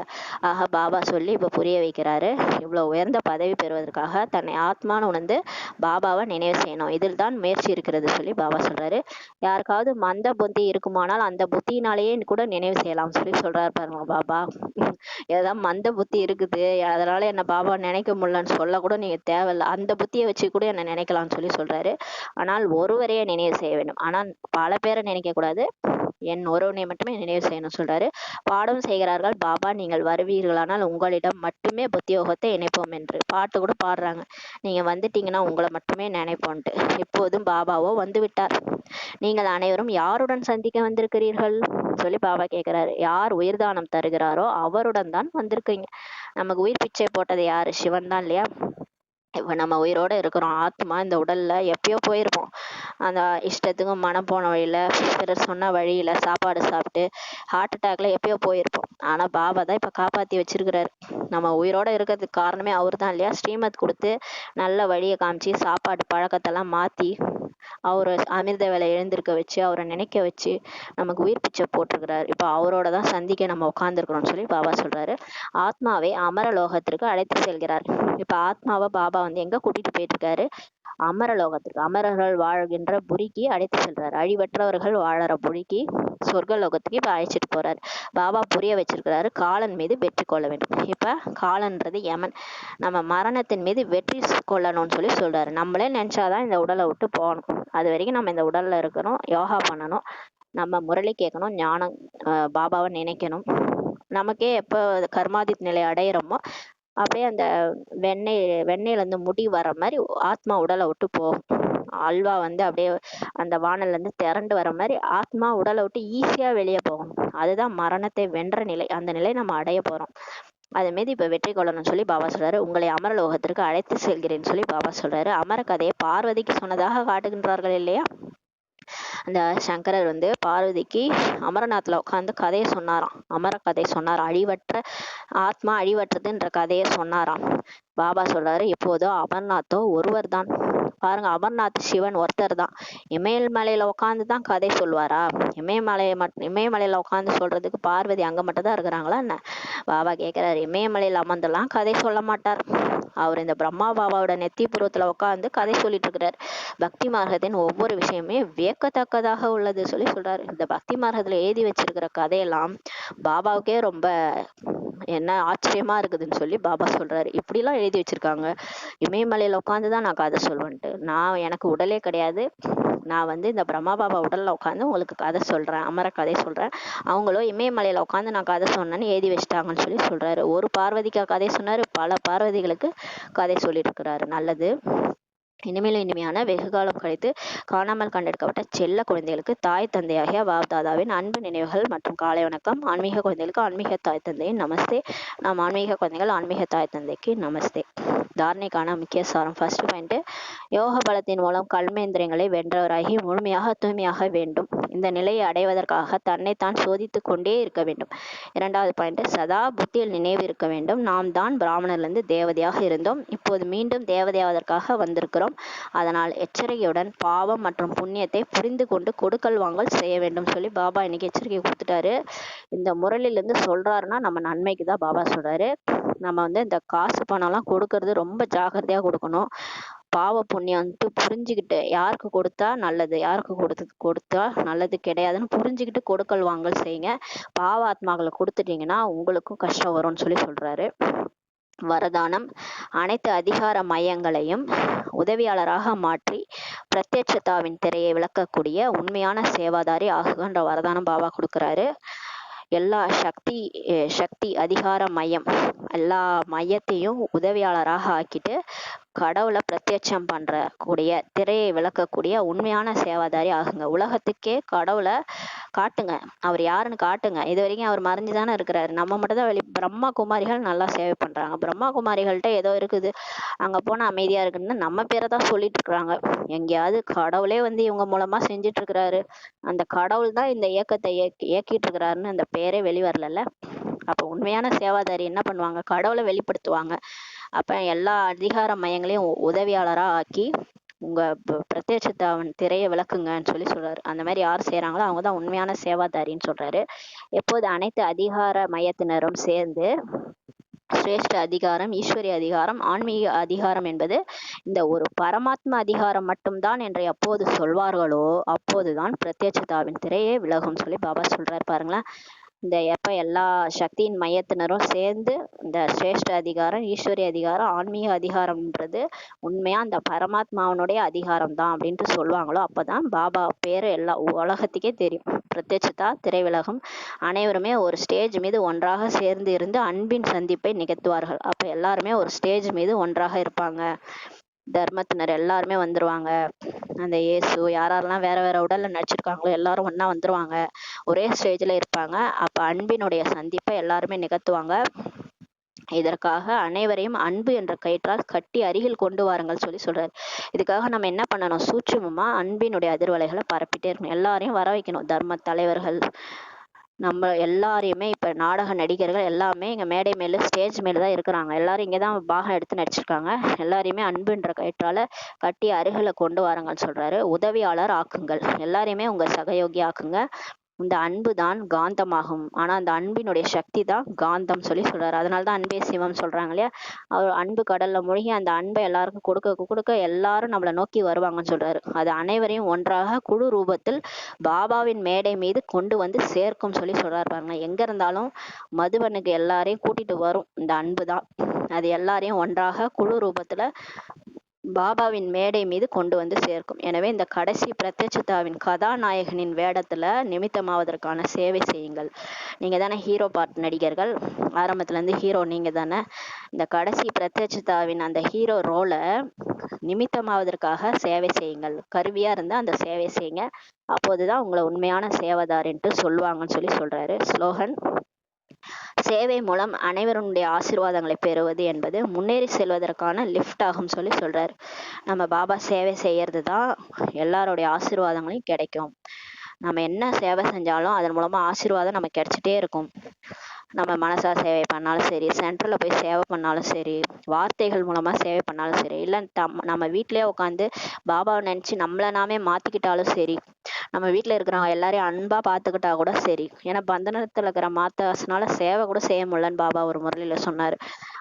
ஆக பாபா சொல்லி இப்ப புரிய வைக்கிறாரு. இவ்வளவு உயர்ந்த பதவி பெறுவதற்காக தன்னை ஆத்மான்னு உணர்ந்து பாபாவை நினைவு செய்யணும், இதில் தான் முயற்சி இருக்கிறது சொல்லி பாபா சொல்றாரு. யாருக்காவது மந்த புத்தி இருக்குமானால் அந்த புத்தினாலேயே கூட நினைவு செய்யலாம் சொல்லி சொல்றாரு பாருங்க பாபா. ஏதாவது மந்த புத்தி இருக்குது, அதனால என்ன பாபா நினைக்க முடியலன்னு சொல்ல கூட நீங்க தேவையில்ல, அந்த புத்தியை வச்சு கூட என்ன நினைக்கலாம்னு சொல்லி சொல்றாரு. ஆனால் ஒருவரையே நினைவு செய்ய வேண்டும், ஆனால் பல பேரை நினைக்க கூடாது, என் ஒருவனை மட்டுமே நினைவு செய்யணும் சொல்றாரு. பாடம் செய்கிறார்கள் பாபா, நீங்கள் வருவீர்களானால் உங்களிடம் மட்டுமே புத்தியோகத்தை இணைப்போம் என்று பாட்டு கூட பாடுறாங்க. நீங்க வந்துட்டீங்கன்னா உங்களை மட்டுமே நினைப்போன்ட்டு. இப்போதும் பாபாவோ வந்து விட்டார். நீங்கள் அனைவரும் யாருடன் சந்திக்க வந்திருக்கிறீர்கள்? வந்திருக்கீங்கன்னு சொல்லி பாபா கேட்குறாரு. யார் உயிர் தானம் தருகிறாரோ அவருடன் தான் வந்திருக்கீங்க. நமக்கு உயிர் பிச்சை போட்டது யாரு? சிவன் தான் இல்லையா? இப்போ நம்ம உயிரோட இருக்கிறோம். ஆத்மா இந்த உடல்ல எப்பயோ போயிருப்போம். அந்த இஷ்டத்துக்கு மனம் போன வழியில, பிறர் சொன்ன வழியில சாப்பாடு சாப்பிட்டு ஹார்ட் அட்டாக்ல எப்பயோ போயிருப்போம். ஆனா பாபா தான் இப்ப காப்பாத்தி வச்சிருக்கிறாரு. நம்ம உயிரோட இருக்கிறதுக்கு காரணமே அவர் தான் இல்லையா? ஸ்ரீமத் கொடுத்து நல்ல வழியை காமிச்சு சாப்பாடு பழக்கத்தெல்லாம் மாத்தி அவரை அமிர்த வேலை எழுந்திருக்க வச்சு அவரை நினைக்க வச்சு நமக்கு உயிர் பிச்சை போட்டிருக்கிறாரு. இப்போ அவரோட தான் சந்திக்க நம்ம உட்கார்ந்துருக்கிறோம்னு சொல்லி பாபா சொல்றாரு. ஆத்மாவை அமரலோகத்திற்கு அழைத்து செல்கிறார். இப்ப ஆத்மாவை பாபா வந்து எங்க கூட்டிட்டு போயிட்டு இருக்காரு? அமரலோகத்திற்கு, அமரர்கள் வாழ்கின்ற புரிக்கு அழைத்து செல்றாரு. அழிவற்றவர்கள் வாழற புரிக்கு, சொர்க்கலோகத்துக்கு இப்ப அழைச்சிட்டு போறாரு. பாபா புரிய வச்சிருக்கிறாரு, காலன் மீது வெற்றி கொள்ள வேண்டும். இப்ப காலன்றது யமன். நம்ம மரணத்தின் மீது வெற்றி கொள்ளணும்னு சொல்லி சொல்றாரு. நம்மளே நினைச்சாதான் இந்த உடலை விட்டு போகணும். அது வரைக்கும் நம்ம இந்த உடல்ல இருக்கணும், யோகா பண்ணணும், நம்ம முரளி கேட்கணும், ஞானம் பாபாவை நினைக்கணும். நமக்கே எப்போ கர்மாதித் நிலை அடையிறோமோ அப்படியே அந்த வெண்ணெயில இருந்து முடி வர மாதிரி ஆத்மா உடலை விட்டு போகும். அல்வா வந்து அப்படியே அந்த வானல்ல இருந்து திரண்டு வர மாதிரி ஆத்மா உடலை விட்டு ஈஸியா வெளியே போகணும். அதுதான் மரணத்தை வென்ற நிலை. அந்த நிலை நம்ம அடைய போறோம். அது மீது இப்ப வெற்றி கொள்ளணும்னு சொல்லி பாபா சொல்றாரு. உங்களை அமரலோகத்திற்கு அழைத்து செல்கிறேன்னு சொல்லி பாபா சொல்றாரு. அமர கதையை பார்வதிக்கு சொன்னதாக காட்டுகின்றார்கள் இல்லையா? அந்த சங்கரர் வந்து பார்வதிக்கு அமரநாத்ல உட்காந்து கதையை சொன்னாராம். அமர கதை சொன்னாராம். அழிவற்ற ஆத்மா அழிவற்றதுன்ற கதையை சொன்னாராம். பாபா சொல்றாரு, இப்போதோ அமர்நாத்தோ ஒருவர் தான். பாருங்க, அமர்நாத் சிவன் ஒருத்தர் தான். இமயமலையில உட்காந்து தான் கதை சொல்வாரா? இமயமலையில உட்காந்து சொல்றதுக்கு பார்வதி அங்க மட்டும் தான் இருக்கிறாங்களா என்ன? பாபா கேட்கிறாரு, இமயமலையில அமர்ந்தெல்லாம் கதை சொல்ல மாட்டார். அவர் இந்த பிரம்மா பாபாவோட நெத்தி புருவத்துல உட்காந்து கதை சொல்லிட்டு இருக்கிறார். பக்தி மார்க்கத்தின் ஒவ்வொரு விஷயமே வியக்கத்தக்கதாக உள்ளது சொல்லி சொல்றாரு. இந்த பக்தி மார்க்கத்துல எழுதி வச்சிருக்கிற கதையெல்லாம் பாபாவுக்கே ரொம்ப என்ன ஆச்சரியமா இருக்குதுன்னு சொல்லி பாபா சொல்றாரு. இப்படிலாம் எழுதி வச்சிருக்காங்க. இமயமலையில உட்காந்துதான் நான் கதை சொல்வேன்ட்டு. எனக்கு உடலே கிடையாது. நான் வந்து இந்த பிரம்மா பாபா உடல்ல உட்காந்து உங்களுக்கு கதை சொல்றேன், அமர கதை சொல்றேன். அவங்களும் இமயமலையில உட்காந்து நான் கதை சொன்னேன்னு எழுதி வச்சிட்டாங்கன்னு சொல்லி சொல்றாரு. ஒரு பார்வதிக்கா கதை சொன்னாரு? பல பார்வதிகளுக்கு கதை சொல்லிட்டு இருக்கிறாரு. நல்லது. இனிமேலும் இனிமையான வெகுகாலம் கழித்து காணாமல் கண்டெடுக்கப்பட்ட செல்ல குழந்தைகளுக்கு தாய் தந்தையாகிய பாப்தாதாவின் அன்பு நினைவுகள் மற்றும் காலை வணக்கம். ஆன்மீக குழந்தைகளுக்கு ஆன்மீக தாய் தந்தையின் நமஸ்தே. நாம் ஆன்மீக குழந்தைகள் ஆன்மீக தாய் தந்தைக்கு நமஸ்தே. தாரணைக்கான முக்கிய சாரம். ஃபர்ஸ்ட் பாயிண்ட், யோக பலத்தின் மூலம் கல்மேந்திரியங்களை வென்றவராகி முழுமையாக தூய்மையாக வேண்டும். இந்த நிலையை அடைவதற்காக தன்னைத்தான் சோதித்து கொண்டே இருக்க வேண்டும். இரண்டாவது பாயிண்ட், சதா புத்தியில் நினைவு இருக்க வேண்டும். நாம் தான் பிராமணர்லேருந்து தேவதையாக இருந்தோம், இப்போது மீண்டும் தேவதையாவதற்காக வந்திருக்கிறோம். அதனால் எச்சரிக்கையுடன் பாவம் மற்றும் புண்ணியத்தை புரிந்து கொண்டு கொடுக்கல் வாங்கல் செய்ய வேண்டும் சொல்லி பாபா இன்னைக்கு எச்சரிக்கை கொடுத்துட்டாரு. இந்த முரளிலிருந்து சொல்றாருன்னா நம்ம நன்மைக்கு தான் பாபா சொல்றாரு. நம்ம வந்து இந்த காசு பணம்லாம் கொடுக்கறது ரொம்ப ஜாக்கிரதையா கொடுக்கணும். பாவ புண்ணியம் வந்துட்டு புரிஞ்சுக்கிட்டு யாருக்கு கொடுத்தா நல்லது, யாருக்கு கொடுத்தா நல்லது கிடையாதுன்னு புரிஞ்சுக்கிட்டு கொடுக்கல் வாங்கல் செய்யுங்க. பாவ ஆத்மாக்களை கொடுத்துட்டீங்கன்னா உங்களுக்கும் கஷ்டம் வரும்னு சொல்லி சொல்றாரு. வரதானம், அனைத்து அதிகார மையங்களையும் உதவியாளராக மாற்றி பிரத்யட்சதாவின் திரையை விளக்கக்கூடிய உண்மையான சேவாதாரி ஆகுகின்ற வரதானம் பாபா கொடுக்கிறாரு. எல்லா சக்தி அதிகார மையம் எல்லா மையத்தையும் உதவியாளராக ஆக்கிட்டு கடவுளை பிரத்யட்சம் பண்ற கூடிய திரையை விளக்கக்கூடிய உண்மையான சேவாதாரி ஆகுங்க. உலகத்துக்கே கடவுளை காட்டுங்க, அவர் யாருன்னு காட்டுங்க. இது வரைக்கும் அவர் மறைஞ்சுதானே இருக்கிறாரு. நம்ம மட்டும் தான் பிரம்மா குமாரிகள் நல்லா சேவை பண்றாங்க. பிரம்மா குமாரிகள்கிட்ட ஏதோ இருக்குது, அங்க போனா அமைதியா இருக்குன்னு நம்ம பேரை தான் சொல்லிட்டு இருக்கிறாங்க. எங்கேயாவது கடவுளே வந்து இவங்க மூலமா செஞ்சுட்டு இருக்கிறாரு, அந்த கடவுள் தான் இந்த இயக்கத்தை இயக்கிட்டு இருக்கிறாருன்னு அந்த பேரே வெளிவரல. அப்ப உண்மையான சேவாதாரி என்ன பண்ணுவாங்க? கடவுளை வெளிப்படுத்துவாங்க. அப்ப எல்லா அதிகார மையங்களையும் உதவியாளரா ஆக்கி உங்க பிரத்யட்சத்தாவின் திரையை விளக்குங்கன்னு சொல்லி சொல்றாரு. அந்த மாதிரி யார் செய்யறாங்களோ அவங்கதான் உண்மையான சேவாதாரின்னு சொல்றாரு. எப்போது அனைத்து அதிகார மையத்தினரும் சேர்ந்து சிரேஷ்ட அதிகாரம், ஈஸ்வரிய அதிகாரம், ஆன்மீக அதிகாரம் என்பது இந்த ஒரு பரமாத்மா அதிகாரம் மட்டும்தான் என்று எப்போது சொல்வார்களோ அப்போதுதான் பிரத்யட்சதாவின் திரையே விலகும் சொல்லி பாபா சொல்றாரு. பாருங்களேன், இந்த எப்ப எல்லா சக்தியின் மையத்தினரும் சேர்ந்து இந்த சிரேஷ்ட அதிகாரம், ஈஸ்வரிய அதிகாரம், ஆன்மீக அதிகாரம்ன்றது உண்மையா அந்த பரமாத்மாவனுடைய அதிகாரம் தான் அப்படின்ட்டு சொல்லுவாங்களோ அப்பதான் பாபா பேரு எல்லா உலகத்துக்கே தெரியும். பிரத்யட்சதா திரைவிலகம் அனைவருமே ஒரு ஸ்டேஜ் மீது ஒன்றாக சேர்ந்து இருந்து அன்பின் சந்திப்பை நிகழ்த்துவார்கள். அப்ப எல்லாருமே ஒரு ஸ்டேஜ் மீது ஒன்றாக இருப்பாங்க. தர்மத்தினர் எல்லாருமே வந்துருவாங்க. அந்த இயேசு யாரெல்லாம் வேற வேற உடல்ல நடிச்சிருக்காங்களோ எல்லாரும் ஒண்ணா வந்துருவாங்க. ஒரே ஸ்டேஜ்ல இருப்பாங்க. அப்ப அன்பினுடைய சந்திப்பை எல்லாருமே நிகழ்த்துவாங்க. இதற்காக அனைவரையும் அன்பு என்ற கயிற்றால் கட்டி அருகில் கொண்டு வாருங்கள் சொல்றாரு. இதுக்காக நம்ம என்ன பண்ணணும்? சூட்சுமமா அன்பினுடைய அதிர்வலைகளை பரப்பிட்டே இருக்கணும். எல்லாரையும் வர வைக்கணும். தர்ம தலைவர்கள் நம்ம எல்லாரையுமே இப்ப நாடக நடிகர்கள் எல்லாமே இங்க மேடை மேல ஸ்டேஜ் மேல தான் இருக்கிறாங்க. எல்லாரும் இங்கதான் பாகம் எடுத்து நடிச்சிருக்காங்க. எல்லாரையுமே அன்புன்ற கயிற்றால கட்டி அருகில கொண்டு வாருங்கன்னு சொல்றாரு. உதவியாளர் ஆக்குங்கள், எல்லாரையுமே உங்க சகயோகி ஆக்குங்க. இந்த அன்பு தான் காந்தமாகும். ஆனா அந்த அன்பினுடைய சக்தி தான் காந்தம் சொல்றாரு. அதனாலதான் அன்பே சிவம் சொல்றாங்க இல்லையா? அவர் அன்பு கடல்ல மூழ்கி அந்த அன்பை எல்லாருக்கும் கொடுக்க கொடுக்க எல்லாரும் நம்மளை நோக்கி வருவாங்கன்னு சொல்றாரு. அது அனைவரையும் ஒன்றாக குழு ரூபத்தில் பாபாவின் மேடை மீது கொண்டு வந்து சேர்க்கும் சொல்றாரு பாருங்க. எங்க இருந்தாலும் மதுவனுக்கு எல்லாரையும் கூட்டிட்டு வரும் இந்த அன்பு தான். அது எல்லாரையும் ஒன்றாக குழு ரூபத்துல பாபாவின் மேடை மீது கொண்டு வந்து சேர்க்கும். எனவே இந்த கடைசி பிரத்யட்சதாவின் கதாநாயகனின் வேடத்துல நிமித்தமாவதற்கான சேவை செய்யுங்கள். நீங்க தானே ஹீரோ பார்ட் நடிகர்கள், ஆரம்பத்துல இருந்து ஹீரோ நீங்க தானே. இந்த கடைசி பிரத்யட்சதாவின் அந்த ஹீரோ ரோல நிமித்தமாவதற்காக சேவை செய்யுங்கள். கருவியா இருந்தா அந்த சேவை செய்யுங்க. அப்போதுதான் உங்களை உண்மையான சேவதார்ன்ட்டு சொல்லுவாங்கன்னு சொல்றாரு. ஸ்லோகன்: சேவை மூலம் அனைவருடைய ஆசீர்வாதங்களை பெறுவது என்பது முன்னேறி செல்வதற்கான லிஃப்ட் ஆகும் சொல்றாரு. நம்ம பாபா சேவை செய்யறது தான் எல்லாருடைய ஆசீர்வாதங்களையும் கிடைக்கும். நம்ம என்ன சேவை செஞ்சாலும் அதன் மூலமா ஆசீர்வாதம் நமக்கு கிடைச்சிட்டே இருக்கும். நம்ம மனசா சேவை பண்ணாலும் சரி, சென்டர்ல போய் சேவை பண்ணாலும் சரி, வார்த்தைகள் மூலமா சேவை பண்ணாலும் சரி, இல்ல நம்ம வீட்லயே உட்காந்து பாபாவை நினைச்சு நம்மள நாமே மாத்திக்கிட்டாலும் சரி, நம்ம வீட்டுல இருக்கிறவங்க எல்லாரையும் அன்பா பாத்துக்கிட்டா கூட சரி. ஏன்னா பந்தனத்துல இருக்கிற மாத்தாசனால சேவை கூட செய்ய முடியலன்னு பாபா ஒரு முறையில சொன்னாரு.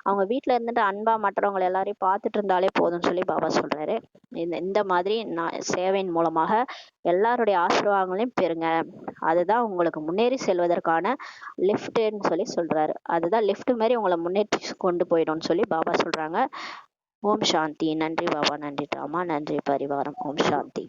அவங்க வீட்டுல இருந்துட்டு அன்பா மற்றவங்களை எல்லாரையும் பார்த்துட்டு இருந்தாலே போதும்னு சொல்றாரு சொல்றாரு. இந்த மாதிரி சேவையின் மூலமாக எல்லாருடைய ஆசீர்வாதங்களையும் பெறுங்க. அதுதான் உங்களுக்கு முன்னேறி செல்வதற்கான லிஃப்ட்னு சொல்றாரு. அதுதான் லிஃப்ட் மாதிரி உங்களை முன்னேற்றி கொண்டு போயிடும்னு பாபா சொல்றாங்க. ஓம் சாந்தி. நன்றி பாபா, நன்றி ராமா, நன்றி பரிவாரம். ஓம் சாந்தி.